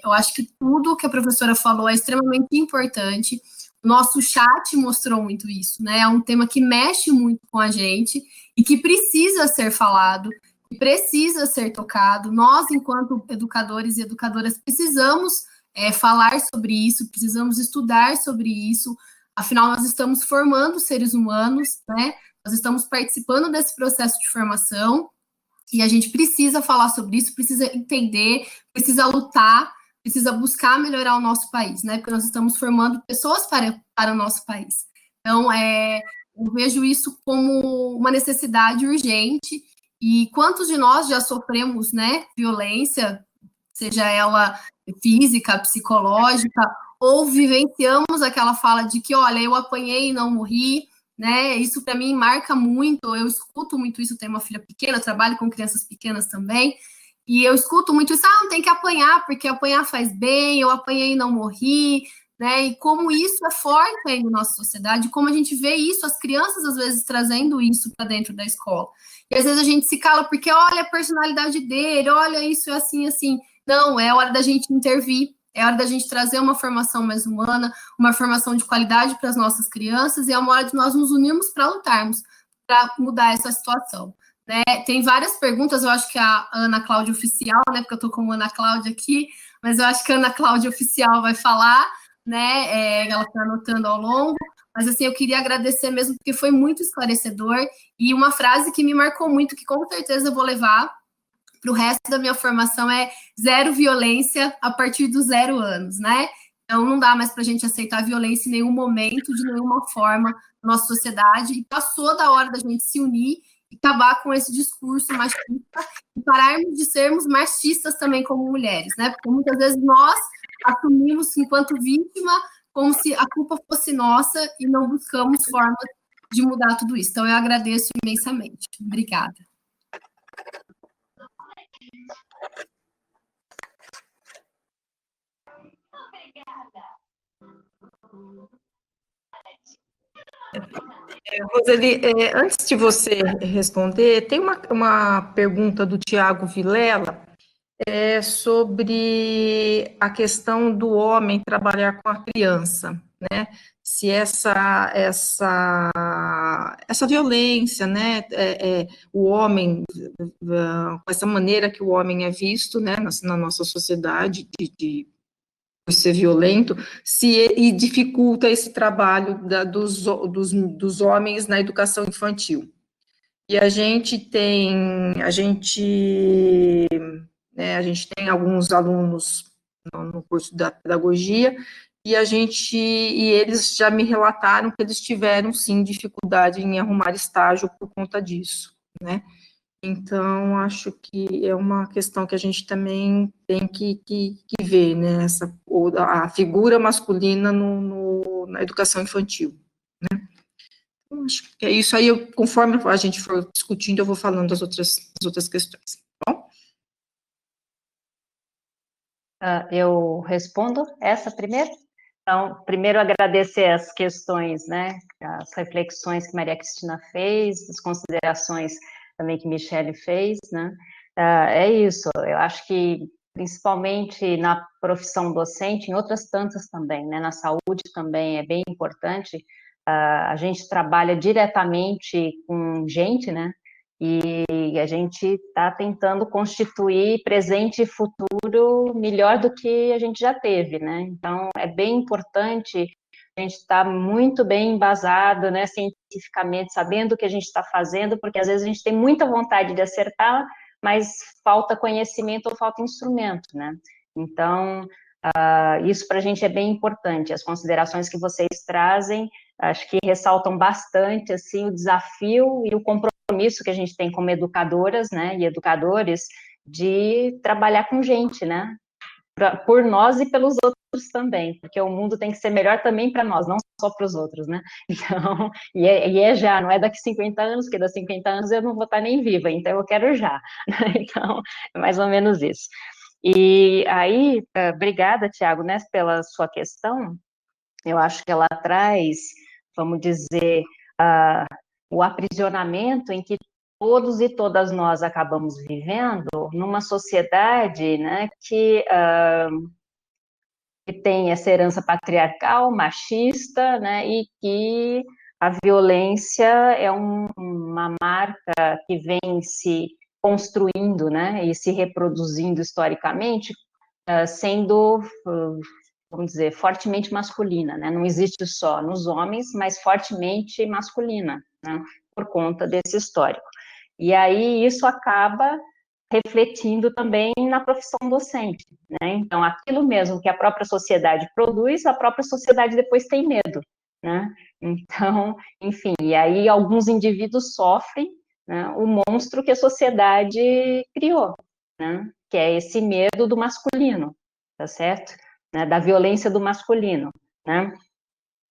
Eu acho que tudo que a professora falou é extremamente importante. O nosso chat mostrou muito isso, né? É um tema que mexe muito com a gente e que precisa ser falado, que precisa ser tocado. Nós, enquanto educadores e educadoras, precisamos falar sobre isso, precisamos estudar sobre isso, afinal, nós estamos formando seres humanos, né? Nós estamos participando desse processo de formação e a gente precisa falar sobre isso, precisa entender, precisa lutar, precisa buscar melhorar o nosso país, né? Porque nós estamos formando pessoas para o nosso país. Então, eu vejo isso como uma necessidade urgente. E quantos de nós já sofremos, né, violência, seja ela física, psicológica, ou vivenciamos aquela fala de que, olha, eu apanhei e não morri, né? Isso para mim marca muito, eu escuto muito isso, eu tenho uma filha pequena, trabalho com crianças pequenas também, e eu escuto muito isso, não tem que apanhar, porque apanhar faz bem, eu apanhei e não morri, né? E como isso é forte aí na nossa sociedade, como a gente vê isso, as crianças às vezes trazendo isso para dentro da escola. E às vezes a gente se cala porque olha a personalidade dele, olha isso é assim, assim. Não, é hora da gente intervir, é hora da gente trazer uma formação mais humana, uma formação de qualidade para as nossas crianças, e é uma hora de nós nos unirmos para lutarmos, para mudar essa situação. Né? Tem várias perguntas, eu acho que a Ana Cláudia Oficial, né, porque eu estou com a Ana Cláudia aqui, mas eu acho que a Ana Cláudia Oficial vai falar, né, ela está anotando ao longo, mas assim, eu queria agradecer mesmo, porque foi muito esclarecedor, e uma frase que me marcou muito, que com certeza eu vou levar para o resto da minha formação é zero violência a partir dos 0 anos, né? Então, não dá mais para a gente aceitar violência em nenhum momento, de nenhuma forma, na nossa sociedade, e passou da hora da gente se unir e acabar com esse discurso machista e pararmos de sermos machistas também como mulheres, né? Porque muitas vezes nós assumimos enquanto vítima como se a culpa fosse nossa e não buscamos formas de mudar tudo isso. Então, eu agradeço imensamente. Obrigada. Roseli, antes de você responder, tem uma pergunta do Tiago Vilela sobre a questão do homem trabalhar com a criança, né? Se essa violência, né? O homem, com essa maneira que o homem é visto, né? Na nossa sociedade por ser violento, e dificulta esse trabalho dos homens na educação infantil. E a gente tem alguns alunos no curso da pedagogia, e eles já me relataram que eles tiveram, sim, dificuldade em arrumar estágio por conta disso, né? Então, acho que é uma questão que a gente também tem que ver, né, a figura masculina na educação infantil, né. Então, acho que é isso aí, conforme a gente for discutindo, eu vou falando das outras questões, tá bom? Eu respondo essa primeiro? Então, primeiro agradecer as questões, né, as reflexões que Maria Cristina fez, as considerações também que Michele fez, né, é isso, eu acho que principalmente na profissão docente, em outras tantas também, né? Na saúde também é bem importante. A gente trabalha diretamente com gente, né? E a gente está tentando constituir presente e futuro melhor do que a gente já teve, né? Então, é bem importante a gente estar muito bem embasado, né, cientificamente, sabendo o que a gente está fazendo, porque às vezes a gente tem muita vontade de acertar, mas falta conhecimento ou falta instrumento, né? Então, isso para a gente é bem importante. As considerações que vocês trazem, acho que ressaltam bastante, assim, o desafio e o compromisso que a gente tem como educadoras, né, e educadores, de trabalhar com gente, né? Por nós e pelos outros também, porque o mundo tem que ser melhor também para nós, não só para os outros, né? Então, e é já, não é daqui 50 anos, porque daqui 50 anos eu não vou estar nem viva, então eu quero já. Então, é mais ou menos isso. E aí, obrigada, Tiago, né, pela sua questão. Eu acho que ela traz, vamos dizer, o aprisionamento em que todos e todas nós acabamos vivendo numa sociedade, né, que tem essa herança patriarcal, machista, né, e que a violência é uma marca que vem se construindo, né, e se reproduzindo historicamente, sendo, vamos dizer, fortemente masculina, né, não existe só nos homens, mas fortemente masculina, né, por conta desse histórico. E aí isso acaba refletindo também na profissão docente, né? Então, aquilo mesmo que a própria sociedade produz, a própria sociedade depois tem medo, né? Então, enfim, e aí alguns indivíduos sofrem, né, o monstro que a sociedade criou, né? Que é esse medo do masculino, tá certo? Né? Da violência do masculino, né?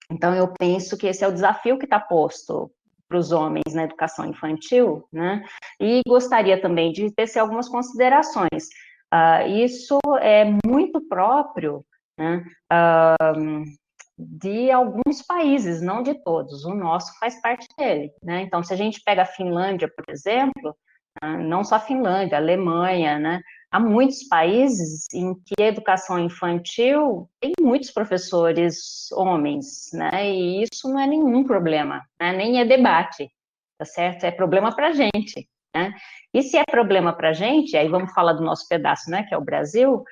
Então, eu penso que esse é o desafio que está posto para os homens na educação infantil, né? E gostaria também de tecer algumas considerações. Isso é muito próprio, né, de alguns países, não de todos. O nosso faz parte dele, né? Então, se a gente pega a Finlândia, por exemplo, não só a Finlândia, a Alemanha, né? Há muitos países em que a educação infantil tem muitos professores homens, né? E isso não é nenhum problema, né? Nem é debate, tá certo? É problema para a gente, né? E se é problema para a gente, aí vamos falar do nosso pedaço, né? Que é o Brasil.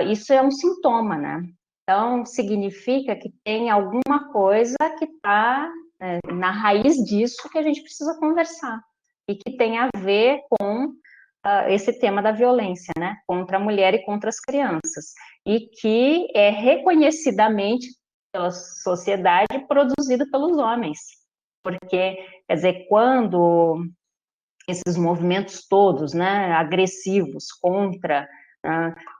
Isso é um sintoma, né? Então, significa que tem alguma coisa que está na raiz disso que a gente precisa conversar e que tem a ver com esse tema da violência, né, contra a mulher e contra as crianças, e que é reconhecidamente pela sociedade produzido pelos homens, porque, quer dizer, quando esses movimentos todos, né, agressivos contra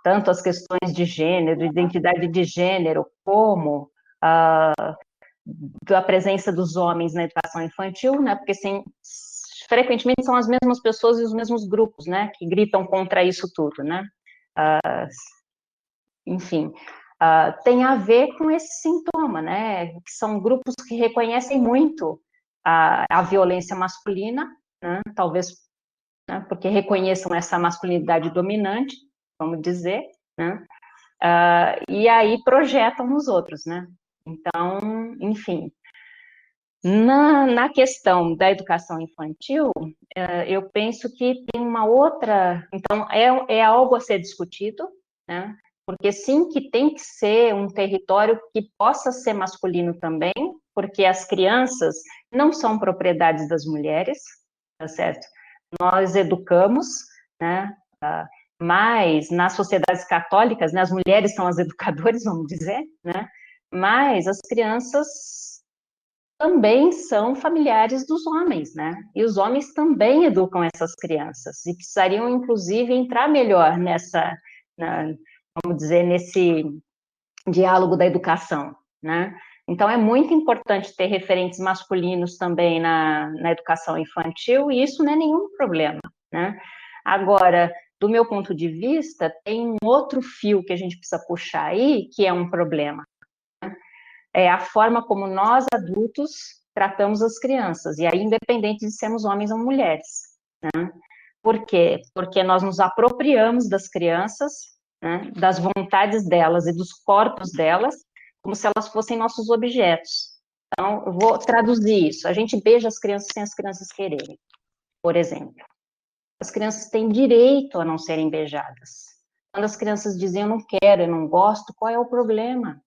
tanto as questões de gênero, identidade de gênero, como da presença dos homens na educação infantil, né, porque frequentemente são as mesmas pessoas e os mesmos grupos, né, que gritam contra isso tudo, né, enfim, tem a ver com esse sintoma, né, que são grupos que reconhecem muito a violência masculina, né, talvez, né, porque reconheçam essa masculinidade dominante, vamos dizer, né, e aí projetam nos outros, né, então, enfim, na questão da educação infantil, eu penso que tem uma outra... Então, é algo a ser discutido, né? Porque sim que tem que ser um território que possa ser masculino também, porque as crianças não são propriedades das mulheres, tá certo? Nós educamos, né? Mas nas sociedades católicas, né, as mulheres são as educadoras, vamos dizer, né? Mas as crianças também são familiares dos homens, né? E os homens também educam essas crianças e precisariam, inclusive, entrar melhor vamos dizer, nesse diálogo da educação, né? Então, é muito importante ter referentes masculinos também na educação infantil, e isso não é nenhum problema, né? Agora, do meu ponto de vista, tem um outro fio que a gente precisa puxar aí, que é um problema. É a forma como nós, adultos, tratamos as crianças, e aí independente de sermos homens ou mulheres, né? Por quê? Porque nós nos apropriamos das crianças, né, das vontades delas e dos corpos delas, como se elas fossem nossos objetos. Então, eu vou traduzir isso. A gente beija as crianças sem as crianças quererem, por exemplo. As crianças têm direito a não serem beijadas. Quando as crianças dizem, eu não quero, eu não gosto, qual é o problema?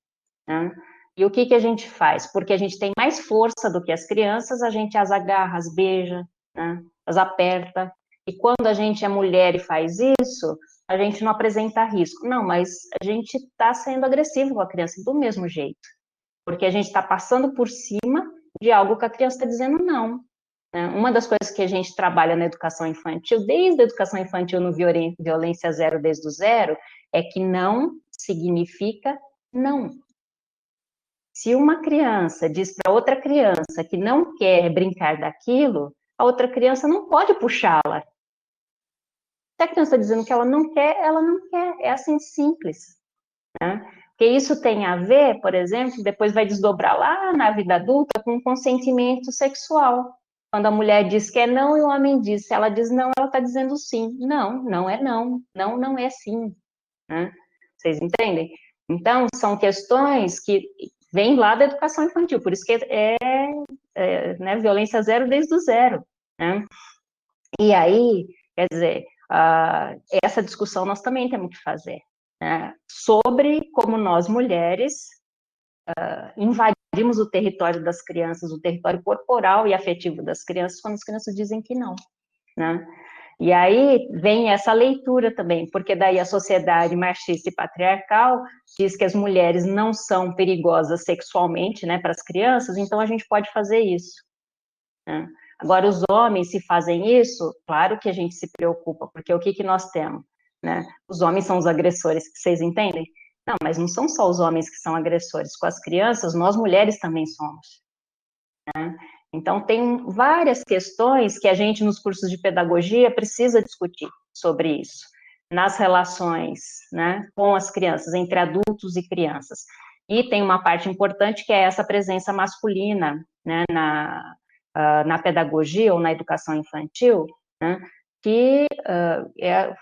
Né? E o que a gente faz? Porque a gente tem mais força do que as crianças, a gente as agarra, as beija, né? As aperta. E quando a gente é mulher e faz isso, a gente não apresenta risco. Não, mas a gente está sendo agressivo com a criança do mesmo jeito. Porque a gente está passando por cima de algo que a criança está dizendo não. Né? Uma das coisas que a gente trabalha na educação infantil, desde a educação infantil no Violência Zero desde o zero, é que não significa não. Se uma criança diz para outra criança que não quer brincar daquilo, a outra criança não pode puxá-la. Se a criança está dizendo que ela não quer, ela não quer. É assim simples. Né? Porque isso tem a ver, por exemplo, depois vai desdobrar lá na vida adulta com o consentimento sexual. Quando a mulher diz que é não e o homem diz, se ela diz não, ela está dizendo sim. Não, não é não. Não, não é sim. Né? Vocês entendem? Então, são questões que vêm lá da educação infantil, por isso que né, violência zero desde o zero. Né? E aí, quer dizer, essa discussão nós também temos que fazer, né, sobre como nós, mulheres, invadimos o território das crianças, o território corporal e afetivo das crianças, quando as crianças dizem que não, né? E aí vem essa leitura também, porque daí a sociedade machista e patriarcal diz que as mulheres não são perigosas sexualmente, né, para as crianças, então a gente pode fazer isso, né? Agora, os homens, se fazem isso, claro que a gente se preocupa, porque o que nós temos, né? Os homens são os agressores, vocês entendem? Não, mas não são só os homens que são agressores, com as crianças, nós mulheres também somos, né? Então, tem várias questões que a gente, nos cursos de pedagogia, precisa discutir sobre isso, nas relações, né, com as crianças, entre adultos e crianças. E tem uma parte importante que é essa presença masculina, né, na pedagogia ou na educação infantil, né, que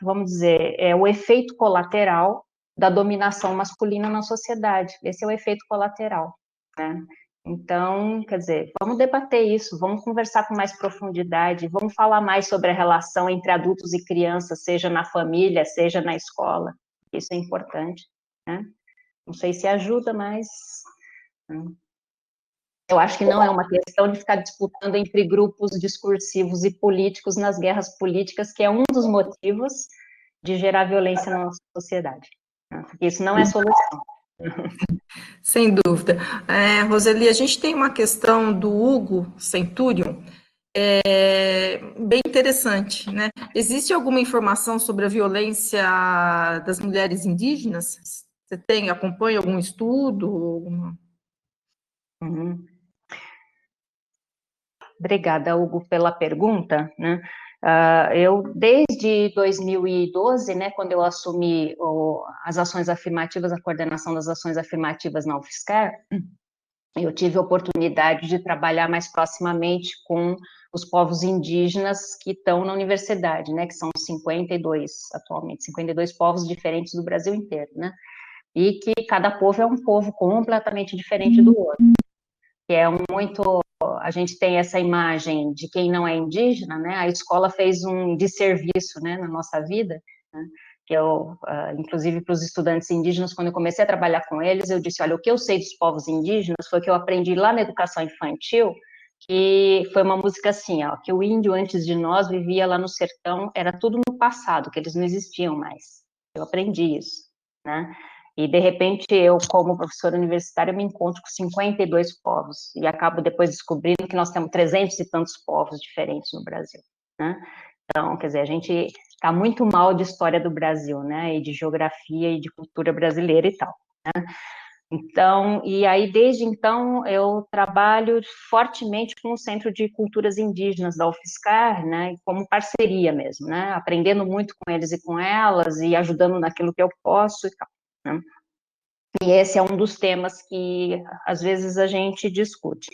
vamos dizer, é o efeito colateral da dominação masculina na sociedade. Esse é o efeito colateral, né? Então, quer dizer, vamos debater isso, vamos conversar com mais profundidade, vamos falar mais sobre a relação entre adultos e crianças, seja na família, seja na escola. Isso é importante, né? Não sei se ajuda, mas eu acho que não é uma questão de ficar disputando entre grupos discursivos e políticos nas guerras políticas, que é um dos motivos de gerar violência na nossa sociedade. Porque isso não é solução. Sem dúvida. Roseli, a gente tem uma questão do Hugo Centurion, bem interessante, né? Existe alguma informação sobre a violência das mulheres indígenas? Você acompanha algum estudo? Uhum. Obrigada, Hugo, pela pergunta, né? Eu, desde 2012, né, quando eu assumi as ações afirmativas, a coordenação das ações afirmativas na UFSCar, eu tive a oportunidade de trabalhar mais proximamente com os povos indígenas que estão na universidade, né, que são 52 atualmente, 52 povos diferentes do Brasil inteiro, né, e que cada povo é um povo completamente diferente do outro, que é muito... A gente tem essa imagem de quem não é indígena, né? A escola fez um desserviço, né, na nossa vida, né? Que eu, inclusive para os estudantes indígenas, quando eu comecei a trabalhar com eles, eu disse, olha, o que eu sei dos povos indígenas foi que eu aprendi lá na educação infantil, que foi uma música assim, ó, que o índio antes de nós vivia lá no sertão, era tudo no passado, que eles não existiam mais. Eu aprendi isso, né? E, de repente, eu, como professora universitária, me encontro com 52 povos, e acabo depois descobrindo que nós temos 300 e tantos povos diferentes no Brasil, né? Então, quer dizer, a gente está muito mal de história do Brasil, né? E de geografia e de cultura brasileira e tal, né? Então, e aí, desde então, eu trabalho fortemente com o Centro de Culturas Indígenas da UFSCar, né? Como parceria mesmo, né? Aprendendo muito com eles e com elas, e ajudando naquilo que eu posso e tal, né? E esse é um dos temas que, às vezes, a gente discute.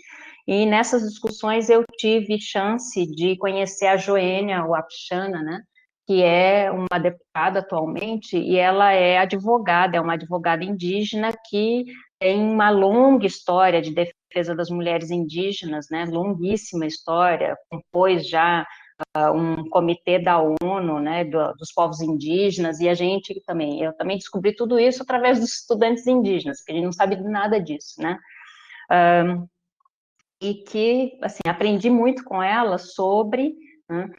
E nessas discussões eu tive chance de conhecer a Joênia Wapichana, né, que é uma deputada atualmente, e ela é advogada, é uma advogada indígena que tem uma longa história de defesa das mulheres indígenas, né, longuíssima história, compôs já um comitê da ONU, né, dos povos indígenas, e eu também descobri tudo isso através dos estudantes indígenas, porque a gente não sabe nada disso, né, e que, assim, aprendi muito com ela sobre, né,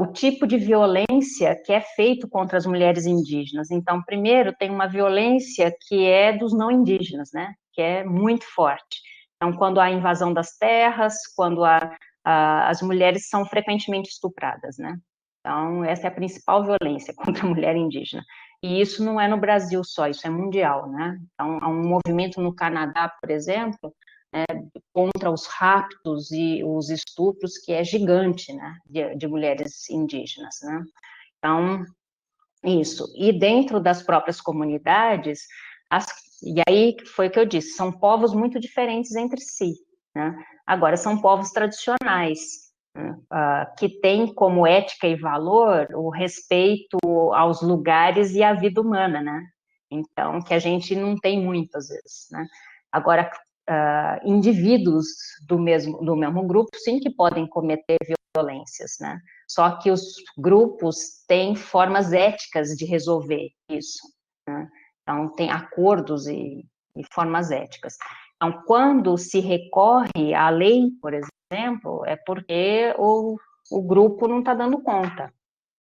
o tipo de violência que é feito contra as mulheres indígenas. Então, primeiro, tem uma violência que é dos não indígenas, né, que é muito forte. Então, quando há invasão das terras, quando as mulheres são frequentemente estupradas, né. Então, essa é a principal violência contra a mulher indígena. E isso não é no Brasil só, isso é mundial, né. Então, há um movimento no Canadá, por exemplo, contra os raptos e os estupros, que é gigante, né, de mulheres indígenas, né. Então, isso. E dentro das próprias comunidades, e aí foi o que eu disse, são povos muito diferentes entre si, né. Agora, são povos tradicionais, né, que têm como ética e valor o respeito aos lugares e à vida humana, né. Então, que a gente não tem muito, às vezes, né. Agora, indivíduos do mesmo grupo, sim, que podem cometer violências, né? Só que os grupos têm formas éticas de resolver isso, né? Então, tem acordos e formas éticas. Então, quando se recorre à lei, por exemplo, é porque o grupo não está dando conta,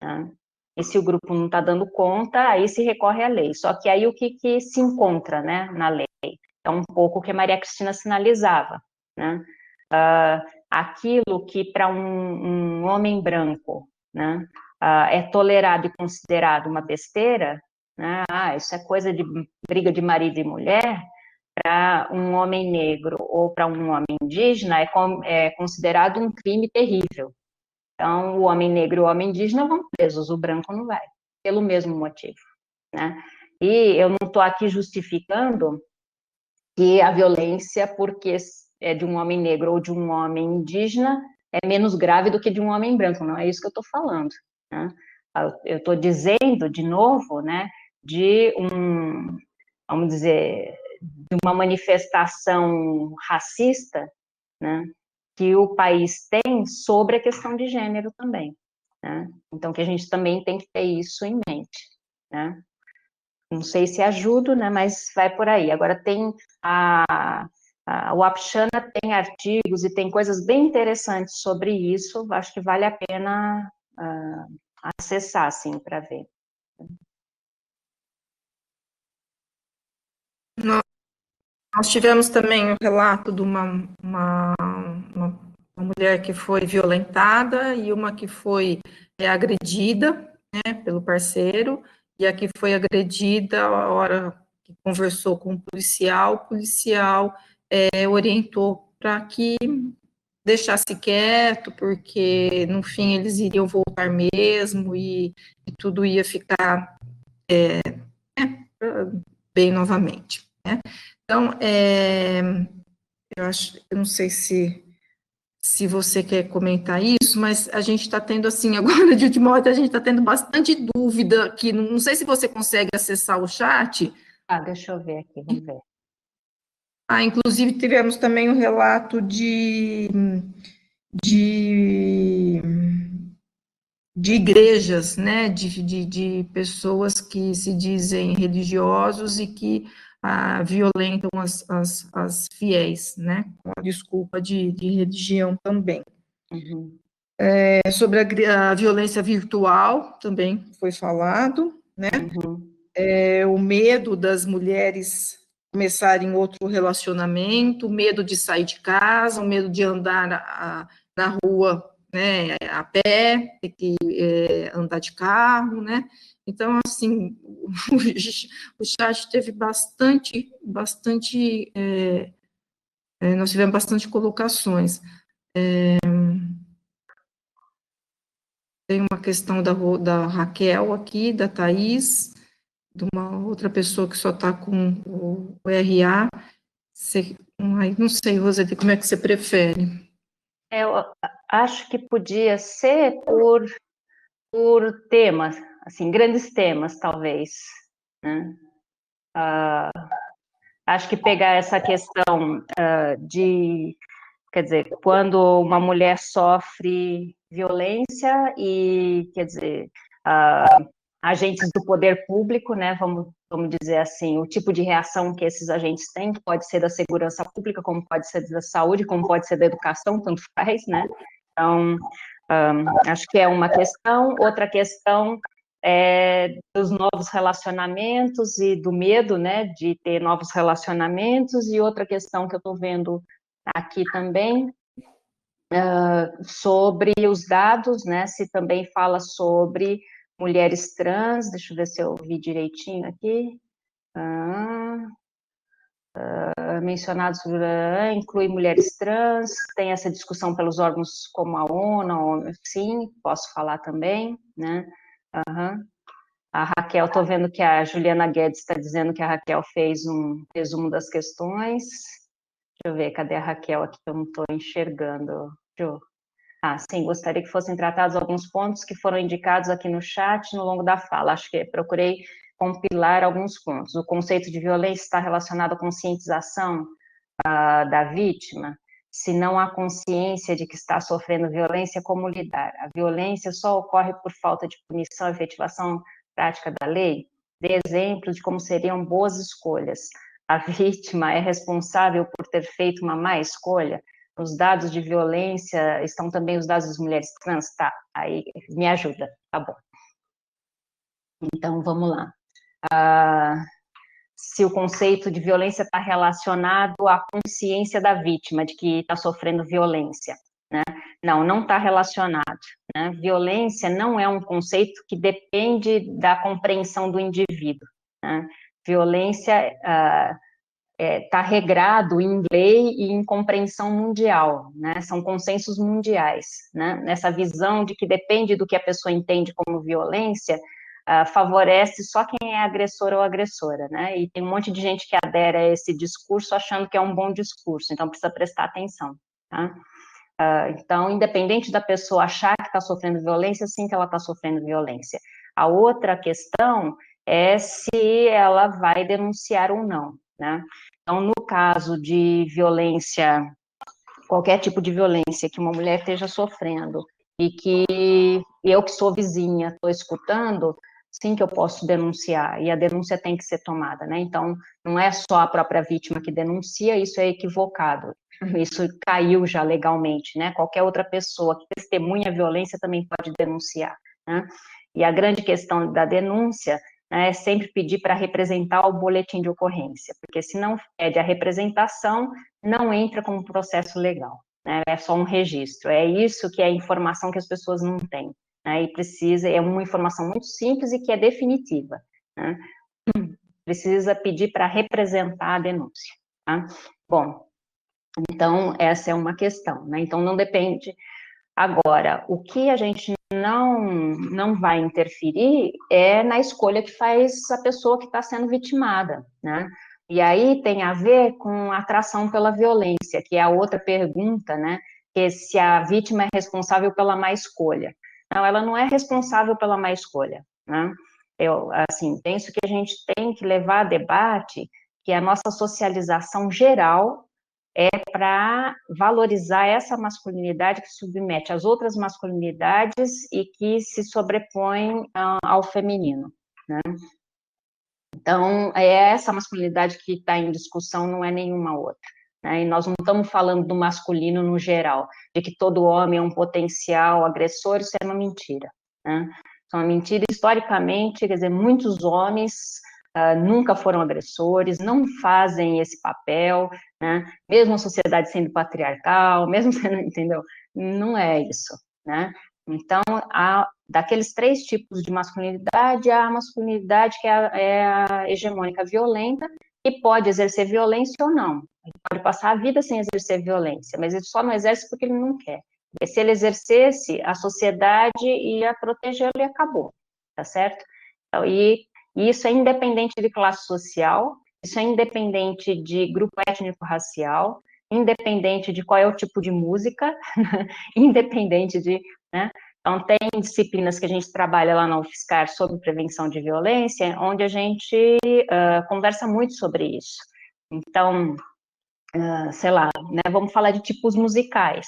né? E se o grupo não está dando conta, aí se recorre à lei. Só que aí o que se encontra, né, na lei? É um pouco o que a Maria Cristina sinalizava, né? Aquilo que para um homem branco, né, é tolerado e considerado uma besteira, né? Isso é coisa de briga de marido e mulher. Para um homem negro ou para um homem indígena é considerado um crime terrível. Então, o homem negro e o homem indígena vão presos, o branco não vai, pelo mesmo motivo, né? E eu não estou aqui justificando que a violência, porque é de um homem negro ou de um homem indígena, é menos grave do que de um homem branco, não é isso que eu estou falando, né? Eu estou dizendo, de novo, né, vamos dizer, de uma manifestação racista, né, que o país tem sobre a questão de gênero também, né? Então, que a gente também tem que ter isso em mente, né? Não sei se ajudo, né, mas vai por aí. Agora tem o Apshana tem artigos e tem coisas bem interessantes sobre isso, acho que vale a pena acessar, assim, para ver. Nós tivemos também o relato de uma mulher que foi violentada e uma que foi agredida, né, pelo parceiro, e a que foi agredida, a hora que conversou com o policial orientou para que deixasse quieto, porque no fim eles iriam voltar mesmo e tudo ia ficar bem novamente, né? Então, eu não sei se você quer comentar isso, mas a gente está tendo, assim, agora de última hora, a gente está tendo bastante dúvida aqui, não sei se você consegue acessar o chat. Deixa eu ver aqui, vamos ver. Inclusive, tivemos também um relato de igrejas, né, de pessoas que se dizem religiosos e que violentam as fiéis, né, com a desculpa de religião também. Uhum. Sobre a violência virtual, também foi falado, né, Uhum. O medo das mulheres começarem outro relacionamento, o medo de sair de casa, o medo de andar na rua, né, a pé, ter que andar de carro, né? Então, assim, o chat teve nós tivemos bastante colocações. Tem uma questão da Raquel aqui, da Thaís, de uma outra pessoa que só está com o RA. Não sei, Roseli, como é que você prefere? Eu acho que podia ser por temas, assim, grandes temas, talvez, né? Acho que pegar essa questão quer dizer, quando uma mulher sofre violência e, quer dizer, agentes do poder público, né, vamos dizer assim, o tipo de reação que esses agentes têm, que pode ser da segurança pública, como pode ser da saúde, como pode ser da educação, tanto faz, né? Então, acho que é uma questão. Outra questão é dos novos relacionamentos e do medo, né, de ter novos relacionamentos, e outra questão que eu estou vendo aqui também, sobre os dados, né, se também fala sobre mulheres trans, deixa eu ver se eu vi direitinho aqui, mencionados, inclui mulheres trans, tem essa discussão pelos órgãos como a ONU, sim, posso falar também, né, A Raquel, estou vendo que a Juliana Guedes está dizendo que a Raquel fez um resumo das questões. Deixa eu ver, cadê a Raquel aqui que eu não estou enxergando? Sim, gostaria que fossem tratados alguns pontos que foram indicados aqui no chat no longo da fala. Acho que procurei compilar alguns pontos. O conceito de violência está relacionado à conscientização da vítima. Se não há consciência de que está sofrendo violência, como lidar? A violência só ocorre por falta de punição e efetivação prática da lei? Dê exemplo de como seriam boas escolhas. A vítima é responsável por ter feito uma má escolha? Os dados de violência estão também os dados das mulheres trans? Tá, aí me ajuda, tá bom. Então, vamos lá. Se o conceito de violência está relacionado à consciência da vítima de que está sofrendo violência, né? Não está relacionado, né? Violência não é um conceito que depende da compreensão do indivíduo, né? Violência está regrado em lei e em compreensão mundial, né? São consensos mundiais, né? Nessa visão de que depende do que a pessoa entende como violência, favorece só quem é agressor ou agressora, né? E tem um monte de gente que adere a esse discurso achando que é um bom discurso, então precisa prestar atenção, tá? Então, independente da pessoa achar que está sofrendo violência, sim que ela está sofrendo violência. A outra questão é se ela vai denunciar ou não, né? Então, no caso de violência, qualquer tipo de violência que uma mulher esteja sofrendo e que eu que sou vizinha estou escutando, sim que eu posso denunciar, e a denúncia tem que ser tomada, né? Então, não é só a própria vítima que denuncia, isso é equivocado, isso caiu já legalmente, né? Qualquer outra pessoa que testemunha a violência também pode denunciar, né? E a grande questão da denúncia, né, é sempre pedir para representar o boletim de ocorrência, porque se não pede a representação, não entra como processo legal, né? É só um registro, é isso que é a informação que as pessoas não têm, né? E precisa, é uma informação muito simples e que é definitiva, né? Precisa pedir para representar a denúncia, tá? Bom, então essa é uma questão, né? Então não depende. Agora, o que a gente não vai interferir é na escolha que faz a pessoa que está sendo vitimada, né? E aí tem a ver com a atração pela violência, que é a outra pergunta, né? Que é se a vítima é responsável pela má escolha. Não, ela não é responsável pela má escolha, né? Eu, assim, penso que a gente tem que levar a debate que a nossa socialização geral é para valorizar essa masculinidade que submete as outras masculinidades e que se sobrepõe ao feminino, né? Então, é essa masculinidade que está em discussão, não é nenhuma outra, né? E nós não estamos falando do masculino no geral, de que todo homem é um potencial agressor, isso é uma mentira, né? Isso é uma mentira historicamente, quer dizer, muitos homens nunca foram agressores, não fazem esse papel, né? Mesmo a sociedade sendo patriarcal, mesmo sendo, entendeu? Não é isso, né? Então, daqueles 3 tipos de masculinidade, há a masculinidade que é a hegemônica violenta, e pode exercer violência ou não. Ele pode passar a vida sem exercer violência, mas ele só não exerce porque ele não quer. Porque se ele exercesse, a sociedade ia protegê-lo e acabou, tá certo? Então, e isso é independente de classe social, isso é independente de grupo étnico-racial, independente de qual é o tipo de música, independente de, né? Então, tem disciplinas que a gente trabalha lá na UFSCar sobre prevenção de violência, onde a gente conversa muito sobre isso. Então, sei lá, né, vamos falar de tipos musicais.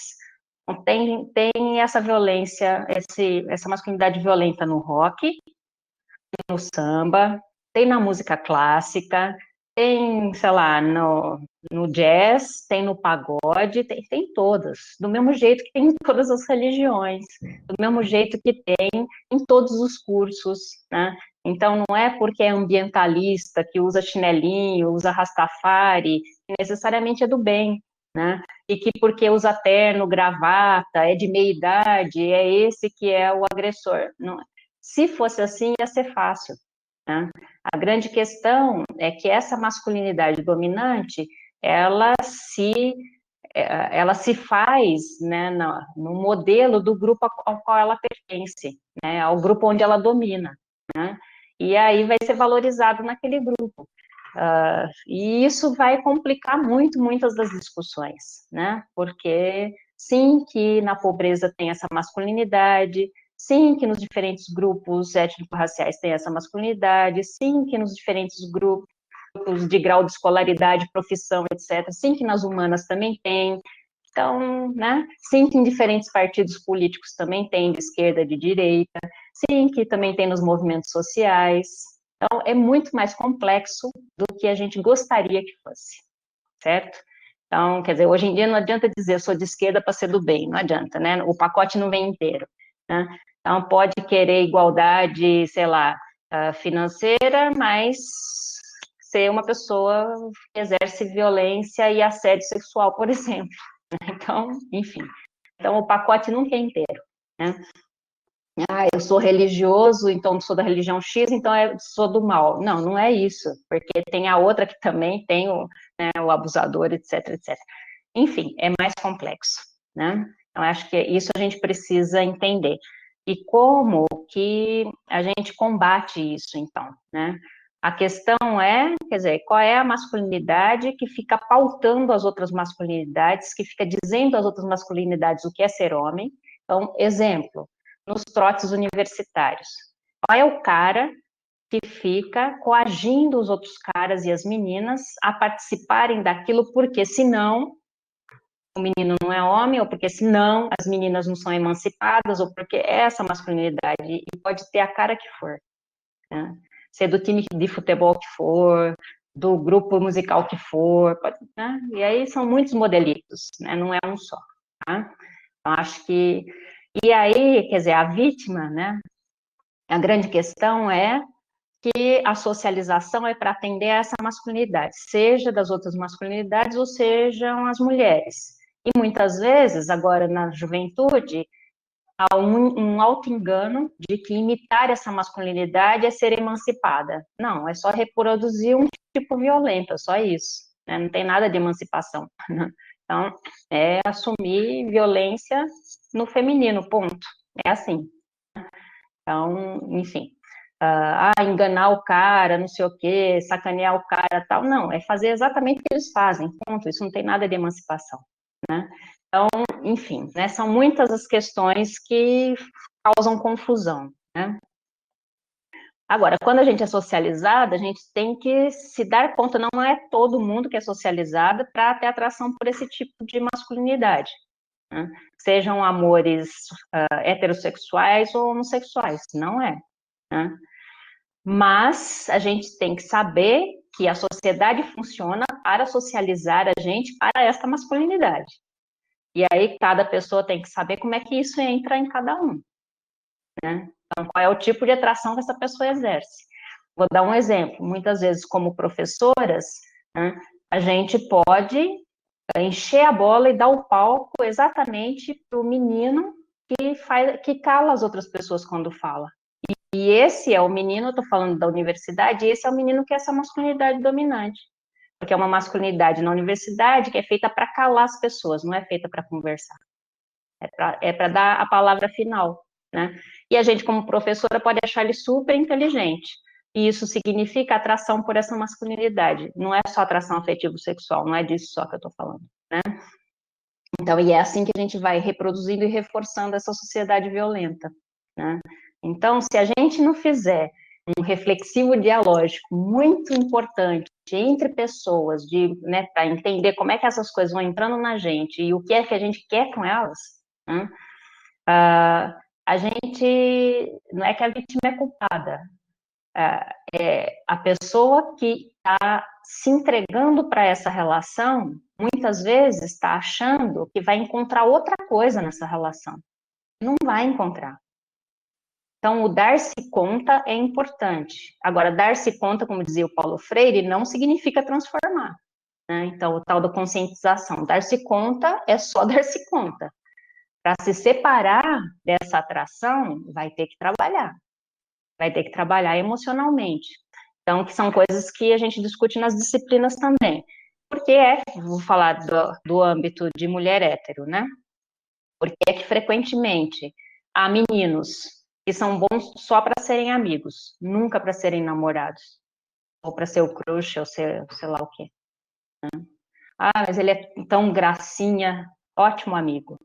Então, tem essa violência, essa masculinidade violenta no rock, no samba, tem na música clássica, tem, sei lá, no jazz, tem no pagode, tem todas, do mesmo jeito que tem em todas as religiões, do mesmo jeito que tem em todos os cursos, né? Então, não é porque é ambientalista, que usa chinelinho, usa rastafari, que necessariamente é do bem, né? E que porque usa terno, gravata, é de meia idade, é esse que é o agressor. Não, se fosse assim, ia ser fácil, né? A grande questão é que essa masculinidade dominante, ela se faz, né, no modelo do grupo ao qual ela pertence, né, ao grupo onde ela domina, né? E aí vai ser valorizado naquele grupo. E isso vai complicar muitas das discussões, né? Porque sim que na pobreza tem essa masculinidade, sim que nos diferentes grupos étnico-raciais tem essa masculinidade, sim que nos diferentes grupos de grau de escolaridade, profissão, etc., sim que nas humanas também tem. Então, né, sim que em diferentes partidos políticos também tem, de esquerda, de direita, sim que também tem nos movimentos sociais. Então, é muito mais complexo do que a gente gostaria que fosse, certo? Então, quer dizer, hoje em dia não adianta dizer eu sou de esquerda para ser do bem, não adianta, né? O pacote não vem inteiro, né? Então, pode querer igualdade, sei lá, financeira, mas ser uma pessoa que exerce violência e assédio sexual, por exemplo. Então, enfim. Então, o pacote nunca é inteiro, né? Eu sou religioso, então sou da religião X, então sou do mal. Não, não é isso, porque tem a outra que também tem o abusador, etc, etc. Enfim, é mais complexo, né? Então, acho que isso a gente precisa entender. E como que a gente combate isso, então, né? A questão é, quer dizer, qual é a masculinidade que fica pautando as outras masculinidades, que fica dizendo às outras masculinidades o que é ser homem. Então, exemplo, nos trotes universitários. Qual é o cara que fica coagindo os outros caras e as meninas a participarem daquilo, porque senão o menino não é homem, ou porque senão as meninas não são emancipadas, ou porque é essa masculinidade, e pode ter a cara que for, né? Ser do time de futebol que for, do grupo musical que for, né? E aí são muitos modelitos, né? Não é um só, tá? Então, acho que... E aí, quer dizer, a vítima, né? A grande questão é que a socialização é para atender a essa masculinidade, seja das outras masculinidades ou sejam as mulheres. E muitas vezes, agora na juventude, há um auto-engano de que imitar essa masculinidade é ser emancipada. Não, é só reproduzir um tipo violento, é só isso, né? Não tem nada de emancipação. Então, é assumir violência no feminino, ponto. É assim. Então, enfim. Enganar o cara, não sei o quê, sacanear o cara, tal. Não, é fazer exatamente o que eles fazem, ponto. Isso não tem nada de emancipação, né? Então, enfim, né, são muitas as questões que causam confusão, né? Agora, quando a gente é socializada, a gente tem que se dar conta, não é todo mundo que é socializada para ter atração por esse tipo de masculinidade, né? Sejam amores heterossexuais ou homossexuais, não é, né? Mas a gente tem que saber que a sociedade funciona para socializar a gente para esta masculinidade. E aí cada pessoa tem que saber como é que isso entra em cada um, né? Então, qual é o tipo de atração que essa pessoa exerce. Vou dar um exemplo. Muitas vezes, como professoras, né, a gente pode encher a bola e dar o palco exatamente para o menino que cala as outras pessoas quando fala. E esse é o menino, eu estou falando da universidade, esse é o menino que é essa masculinidade dominante. Porque é uma masculinidade na universidade que é feita para calar as pessoas, não é feita para conversar. É para dar a palavra final, né? E a gente, como professora, pode achar ele super inteligente. E isso significa atração por essa masculinidade. Não é só atração afetivo-sexual, não é disso só que eu estou falando, né? Então, e é assim que a gente vai reproduzindo e reforçando essa sociedade violenta, né? Então, se a gente não fizer um reflexivo dialógico muito importante entre pessoas, né, para entender como é que essas coisas vão entrando na gente e o que é que a gente quer com elas, né? A gente, não é que a vítima é culpada, é a pessoa que está se entregando para essa relação, muitas vezes está achando que vai encontrar outra coisa nessa relação. Não vai encontrar. Então, o dar-se conta é importante. Agora, dar-se conta, como dizia o Paulo Freire, não significa transformar, né? Então, o tal da conscientização. Dar-se conta é só dar-se conta. Para se separar dessa atração, vai ter que trabalhar. Vai ter que trabalhar emocionalmente. Então, que são coisas que a gente discute nas disciplinas também. Porque vou falar do âmbito de mulher hétero, né? Porque é que frequentemente há meninos que são bons só para serem amigos, nunca para serem namorados, ou para ser o crush, ou ser, sei lá o quê. Ah, mas ele é tão gracinha, ótimo amigo.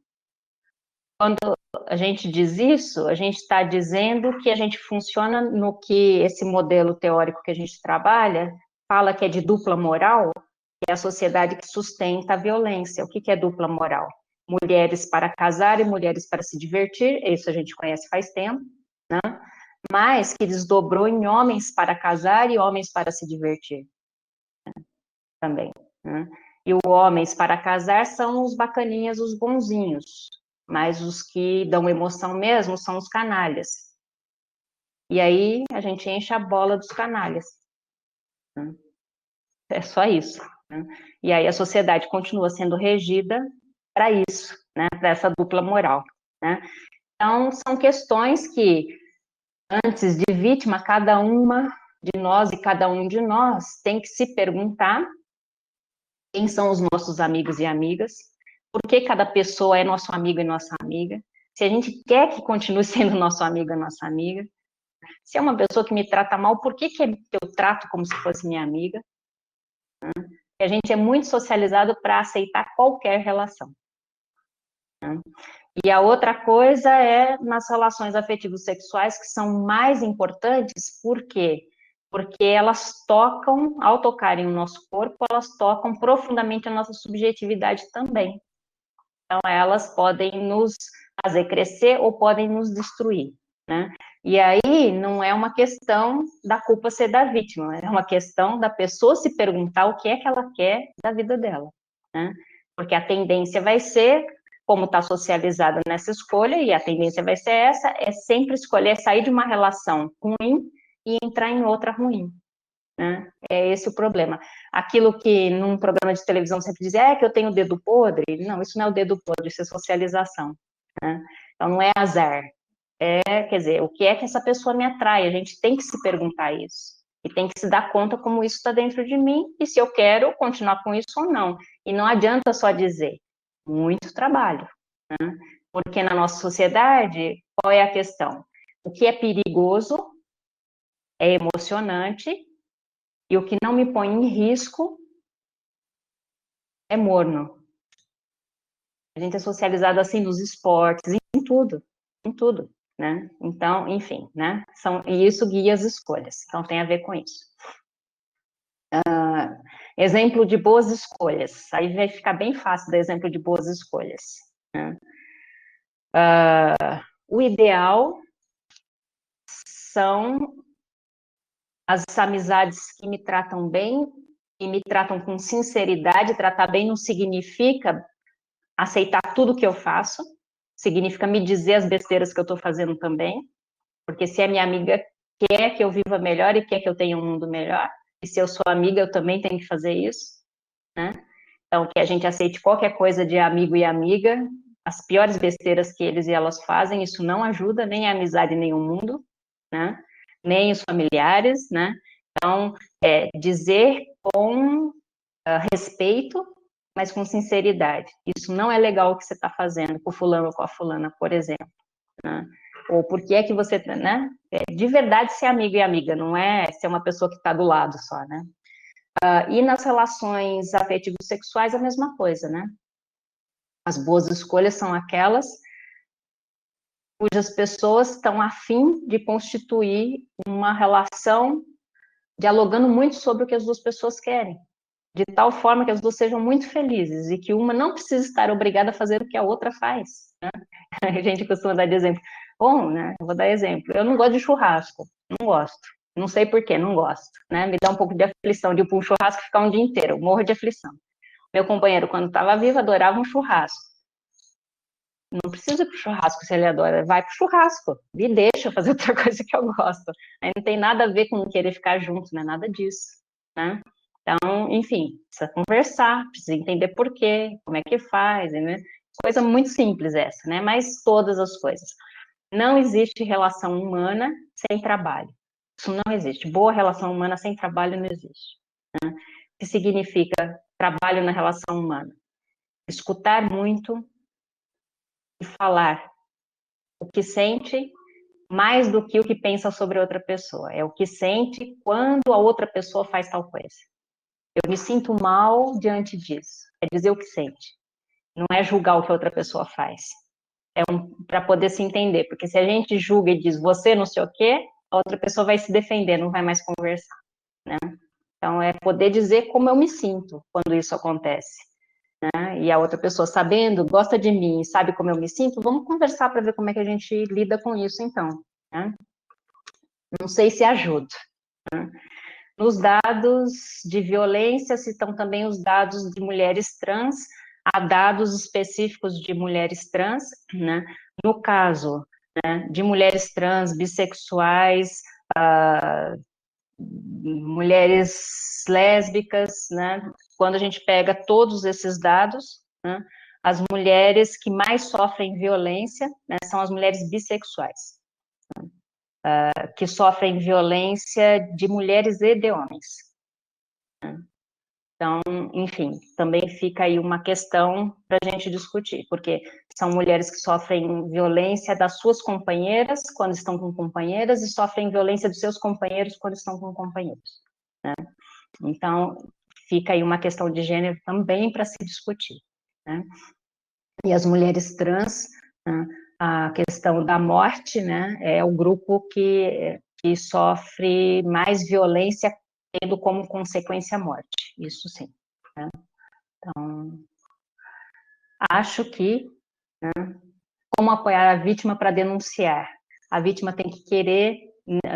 Quando a gente diz isso, a gente está dizendo que a gente funciona no que esse modelo teórico que a gente trabalha fala que é de dupla moral, que é a sociedade que sustenta a violência. O que é dupla moral? Mulheres para casar e mulheres para se divertir, isso a gente conhece faz tempo, né? Mas que desdobrou em homens para casar e homens para se divertir, né? Também, né? E os homens para casar são os bacaninhas, os bonzinhos, mas os que dão emoção mesmo são os canalhas. E aí a gente enche a bola dos canalhas, né? É só isso, né? E aí a sociedade continua sendo regida para isso, né? Para essa dupla moral, né? Então, são questões que, antes de vítima, cada uma de nós e cada um de nós tem que se perguntar quem são os nossos amigos e amigas, por que cada pessoa é nosso amigo e nossa amiga, se a gente quer que continue sendo nosso amigo e nossa amiga, se é uma pessoa que me trata mal, por que eu trato como se fosse minha amiga? A gente é muito socializado para aceitar qualquer relação. E a outra coisa é nas relações afetivos sexuais, que são mais importantes, por quê? Porque elas tocam, ao tocarem o nosso corpo, elas tocam profundamente a nossa subjetividade também. Então, elas podem nos fazer crescer ou podem nos destruir, né? E aí, não é uma questão da culpa ser da vítima, é uma questão da pessoa se perguntar o que é que ela quer da vida dela, né? Porque a tendência vai ser, como está socializada nessa escolha, e a tendência vai ser essa, é sempre escolher sair de uma relação ruim e entrar em outra ruim, né? É esse o problema. Aquilo que num programa de televisão sempre dizia, que eu tenho o dedo podre. Não, isso não é o dedo podre, isso é socialização, né? Então não é azar. Quer dizer, o que é que essa pessoa me atrai? A gente tem que se perguntar isso. E tem que se dar conta como isso está dentro de mim e se eu quero continuar com isso ou não. E não adianta só dizer, muito trabalho, né? Porque na nossa sociedade, qual é a questão? O que é perigoso é emocionante e o que não me põe em risco é morno. A gente é socializado assim nos esportes, em tudo, né? Então, enfim, né? E isso guia as escolhas, então tem a ver com isso. Exemplo de boas escolhas, aí vai ficar bem fácil dar exemplo de boas escolhas, né? O ideal são as amizades que me tratam bem e me tratam com sinceridade. Tratar bem não significa aceitar tudo que eu faço, significa me dizer as besteiras que eu estou fazendo também, porque se a minha amiga quer que eu viva melhor e quer que eu tenha um mundo melhor, e se eu sou amiga, eu também tenho que fazer isso, né? Então, que a gente aceite qualquer coisa de amigo e amiga, as piores besteiras que eles e elas fazem, isso não ajuda nem a amizade, nem o mundo, né? Nem os familiares, né? Então, dizer com respeito, mas com sinceridade. Isso não é legal o que você está fazendo com o fulano ou com a fulana, por exemplo, né? Ou por que é que você, né? De verdade ser amigo e amiga, não é ser uma pessoa que está do lado só, né? E nas relações afetivos sexuais, a mesma coisa, né? As boas escolhas são aquelas cujas pessoas estão a fim de constituir uma relação dialogando muito sobre o que as duas pessoas querem, de tal forma que as duas sejam muito felizes e que uma não precisa estar obrigada a fazer o que a outra faz, né? A gente costuma dar de exemplo. Bom, né? Eu vou dar exemplo. Eu não gosto de churrasco, não gosto. Não sei por quê, não gosto, né? Me dá um pouco de aflição de ir para um churrasco e ficar um dia inteiro, eu morro de aflição. Meu companheiro, quando estava vivo, adorava um churrasco. Não precisa ir para o churrasco se ele adora, vai para o churrasco, me deixa fazer outra coisa que eu gosto. Aí não tem nada a ver com querer ficar junto, não é nada disso, né? Então, enfim, precisa conversar, precisa entender por quê, como é que faz, né? Coisa muito simples essa, né? Mas todas as coisas. Não existe relação humana sem trabalho. Isso não existe. Boa relação humana sem trabalho não existe, né? O que significa trabalho na relação humana? Escutar muito e falar o que sente mais do que o que pensa sobre outra pessoa. É o que sente quando a outra pessoa faz tal coisa. Eu me sinto mal diante disso. É dizer o que sente. Não é julgar o que a outra pessoa faz. É para poder se entender. Porque se a gente julga e diz você não sei o quê, a outra pessoa vai se defender, não vai mais conversar, né? Então, é poder dizer como eu me sinto quando isso acontece, né? E a outra pessoa sabendo, gosta de mim, sabe como eu me sinto, vamos conversar para ver como é que a gente lida com isso, então, né? Não sei se ajuda, né? Nos dados de violência, citam também os dados de mulheres trans, há dados específicos de mulheres trans, né? No caso, né, de mulheres trans, bissexuais, mulheres lésbicas, né? Quando a gente pega todos esses dados, né, as mulheres que mais sofrem violência, né, são as mulheres bissexuais, que sofrem violência de mulheres e de homens. Então, enfim, também fica aí uma questão para a gente discutir, porque são mulheres que sofrem violência das suas companheiras quando estão com companheiras e sofrem violência dos seus companheiros quando estão com companheiros, né? Então, fica aí uma questão de gênero também para se discutir, né? E as mulheres trans, né, a questão da morte, né, é o grupo que sofre mais violência tendo como consequência a morte, isso sim, né? Então, acho que, né, como apoiar a vítima para denunciar? A vítima tem que querer,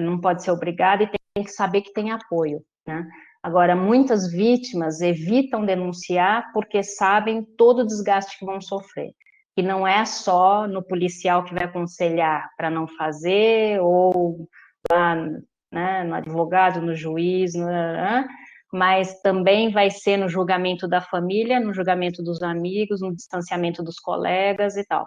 não pode ser obrigada e tem que saber que tem apoio, né? Agora, muitas vítimas evitam denunciar porque sabem todo o desgaste que vão sofrer, que não é só no policial que vai aconselhar para não fazer, ou lá, né, no advogado, no juiz, mas também vai ser no julgamento da família, no julgamento dos amigos, no distanciamento dos colegas e tal.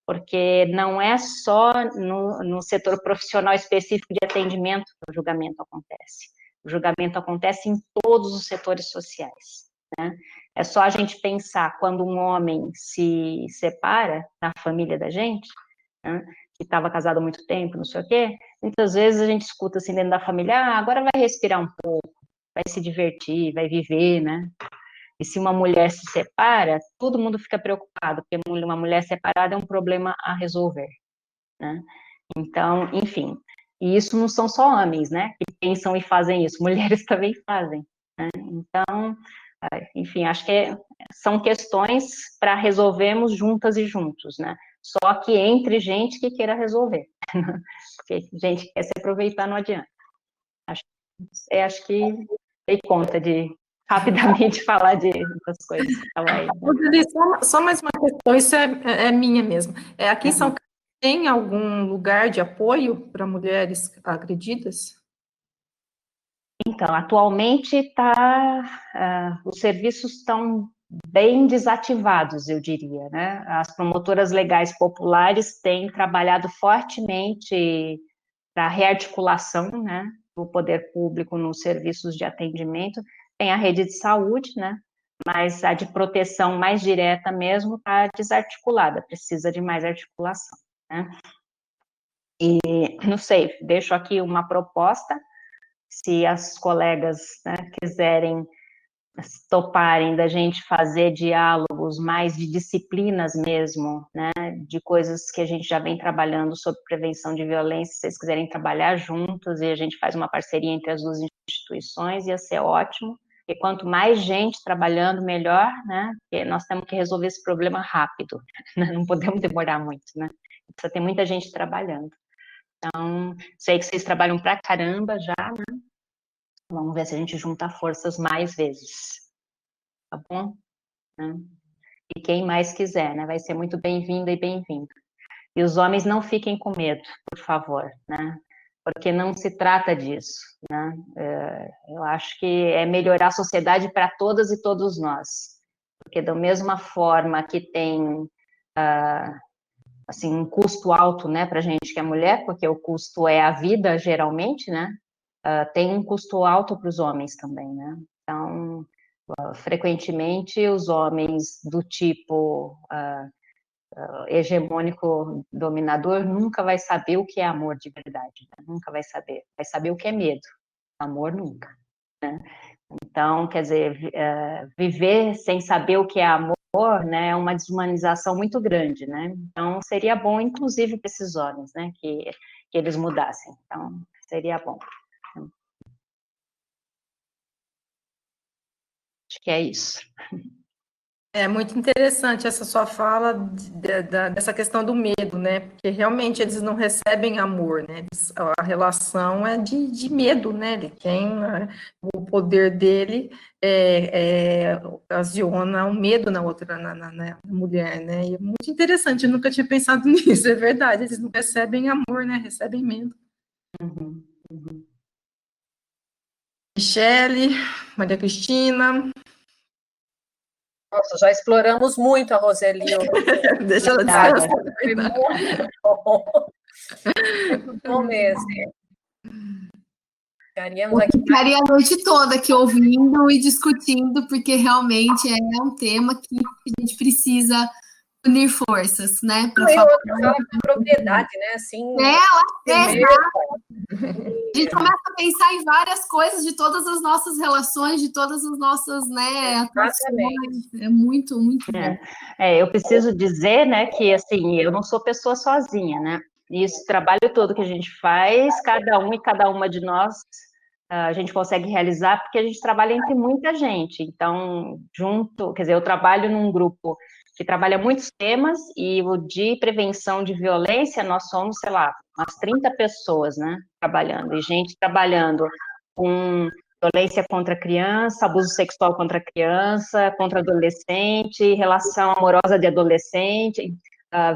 Porque não é só no setor profissional específico de atendimento que o julgamento acontece. O julgamento acontece em todos os setores sociais, né? É só a gente pensar quando um homem se separa da família da gente, né, que estava casado há muito tempo, não sei o quê, muitas vezes a gente escuta assim dentro da família, agora vai respirar um pouco, vai se divertir, vai viver, né? E se uma mulher se separa, todo mundo fica preocupado, porque uma mulher separada é um problema a resolver, né? Então, enfim, e isso não são só homens, né, que pensam e fazem isso, mulheres também fazem, né? Então, enfim, acho que são questões para resolvermos juntas e juntos, né? Só que entre gente que queira resolver, porque gente que quer se aproveitar não adianta. Acho que dei conta de rapidamente falar das coisas que estavam aí. Só mais uma questão, isso é minha mesmo. Aqui em São Carlos, tem algum lugar de apoio para mulheres agredidas? Então, atualmente os serviços estão bem desativados, eu diria, né? As promotoras legais populares têm trabalhado fortemente para a rearticulação, né, do poder público nos serviços de atendimento. Tem a rede de saúde, né, mas a de proteção mais direta mesmo está desarticulada, precisa de mais articulação, né? E, não sei, deixo aqui uma proposta, se as colegas, né, quiserem toparem da gente fazer diálogos mais de disciplinas mesmo, né, de coisas que a gente já vem trabalhando sobre prevenção de violência, se vocês quiserem trabalhar juntos e a gente faz uma parceria entre as duas instituições, ia ser ótimo, e quanto mais gente trabalhando, melhor, né, porque nós temos que resolver esse problema rápido, né? Não podemos demorar muito, né, precisa ter muita gente trabalhando. Então, sei que vocês trabalham pra caramba já, né? Vamos ver se a gente junta forças mais vezes, tá bom? Né? E quem mais quiser, né? Vai ser muito bem-vinda e bem-vindo. E os homens não fiquem com medo, por favor, né? Porque não se trata disso, né? Eu acho que é melhorar a sociedade para todas e todos nós. Porque da mesma forma que tem assim, um custo alto, né, para a gente que é mulher, porque o custo é a vida, geralmente, né, tem um custo alto para os homens também, né, então, frequentemente, os homens do tipo hegemônico dominador nunca vai saber o que é amor de verdade, né? Nunca vai saber o que é medo, amor nunca, né? Então, quer dizer, viver sem saber o que é amor, né, é uma desumanização muito grande, né? Então, seria bom, inclusive, para esses homens, né, que eles mudassem. Então, seria bom. Acho que é isso. É muito interessante essa sua fala dessa questão do medo, né? Porque realmente eles não recebem amor, né? A relação é de medo, né? Ele tem o poder dele ocasiona um medo na outra, na mulher, né? E é muito interessante, eu nunca tinha pensado nisso, é verdade, eles não recebem amor, né? Recebem medo. Uhum, uhum. Michele, Maria Cristina. Nossa, já exploramos muito a Roseli hoje. Deixa ela descansar. Foi muito bom. Muito bom mesmo. Ficaríamos aqui. Ficaria a noite toda aqui ouvindo e discutindo, porque realmente é um tema que a gente precisa unir forças, né? Para falar com propriedade, né? Assim, a gente começa a pensar em várias coisas de todas as nossas relações, de todas as nossas, né, atuações. É muito, muito bom. Eu preciso dizer, né, que assim, eu não sou pessoa sozinha, né? E esse trabalho todo que a gente faz, cada um e cada uma de nós, a gente consegue realizar porque a gente trabalha entre muita gente. Então, quer dizer, eu trabalho num grupo que trabalha muitos temas e o de prevenção de violência, nós somos, sei lá, umas 30 pessoas, né, trabalhando. E gente trabalhando com violência contra a criança, abuso sexual contra a criança, contra adolescente, relação amorosa de adolescente,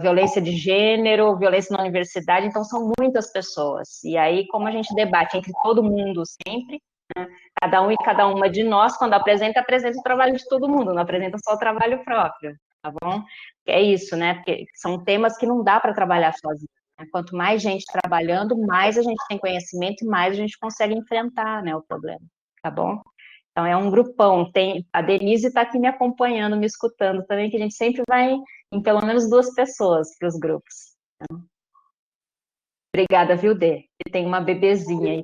violência de gênero, violência na universidade, então são muitas pessoas. E aí, como a gente debate entre todo mundo sempre, né, cada um e cada uma de nós, quando apresenta o trabalho de todo mundo, não apresenta só o trabalho próprio, tá bom? É isso, né? Porque são temas que não dá para trabalhar sozinho. Né? Quanto mais gente trabalhando, mais a gente tem conhecimento e mais a gente consegue enfrentar, né, o problema, tá bom? Então, é um grupão. A Denise está aqui me acompanhando, me escutando também, que a gente sempre vai em pelo menos 2 pessoas para os grupos. Então, obrigada, viu, Dê? Tem uma bebezinha, e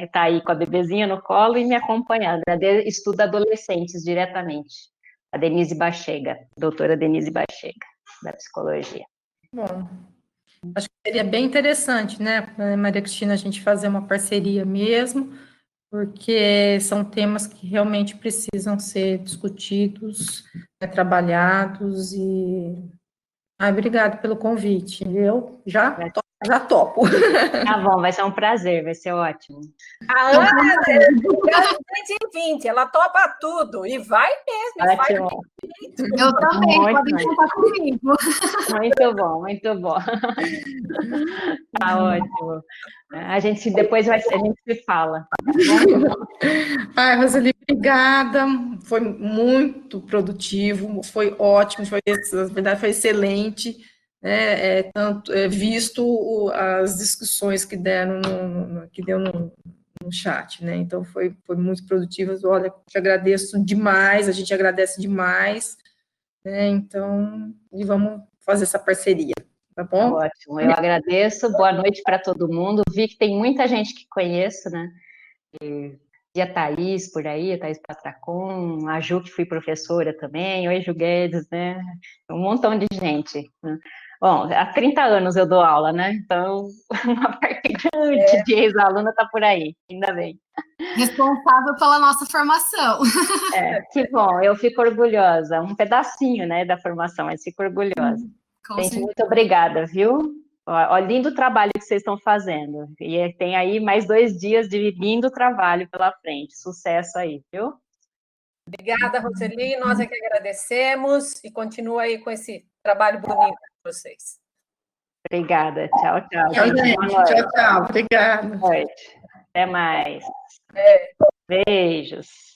tá aí com a bebezinha no colo e me acompanhando. A Dê estuda adolescentes diretamente. A Denise Bachega, doutora Denise Bachega, da psicologia. Bom, acho que seria bem interessante, né, Maria Cristina, a gente fazer uma parceria mesmo, porque são temas que realmente precisam ser discutidos, né, trabalhados e... obrigado pelo convite, eu já topo. Tá bom, vai ser um prazer, vai ser ótimo. A Ana é 220, ela topa tudo, e vai mesmo. Ótimo. Eu também, podem contar comigo. Muito bom, muito bom. Tá ótimo. Depois a gente se fala. Ai, Roseli, obrigada. Foi muito produtivo, foi ótimo, na verdade, foi excelente, né? Visto as discussões que deram no chat, né? Então foi muito produtivo. Olha, te agradeço demais, a gente agradece demais, né? Então, e vamos fazer essa parceria. Tá bom? Ótimo, eu agradeço. Boa noite para todo mundo. Vi que tem muita gente que conheço, né? E E a Thaís por aí, a Thaís Patracon, a Ju, que fui professora também, oi, Ju Guedes, né? Um montão de gente. Né? Bom, há 30 anos eu dou aula, né? Então, uma parte grande de ex-aluna está por aí, ainda bem. Responsável pela nossa formação. Que bom, eu fico orgulhosa, um pedacinho, né, da formação, mas fico orgulhosa. Gente, muito obrigada, viu? Ó, lindo trabalho que vocês estão fazendo. E tem aí mais 2 dias de lindo trabalho pela frente. Sucesso aí, viu? Obrigada, Roseli. Nós é que agradecemos e continua aí com esse trabalho bonito de vocês. Obrigada. Tchau, tchau. Tchau, gente. Tchau, tchau. Obrigada. Boa noite. Até mais. Beijos.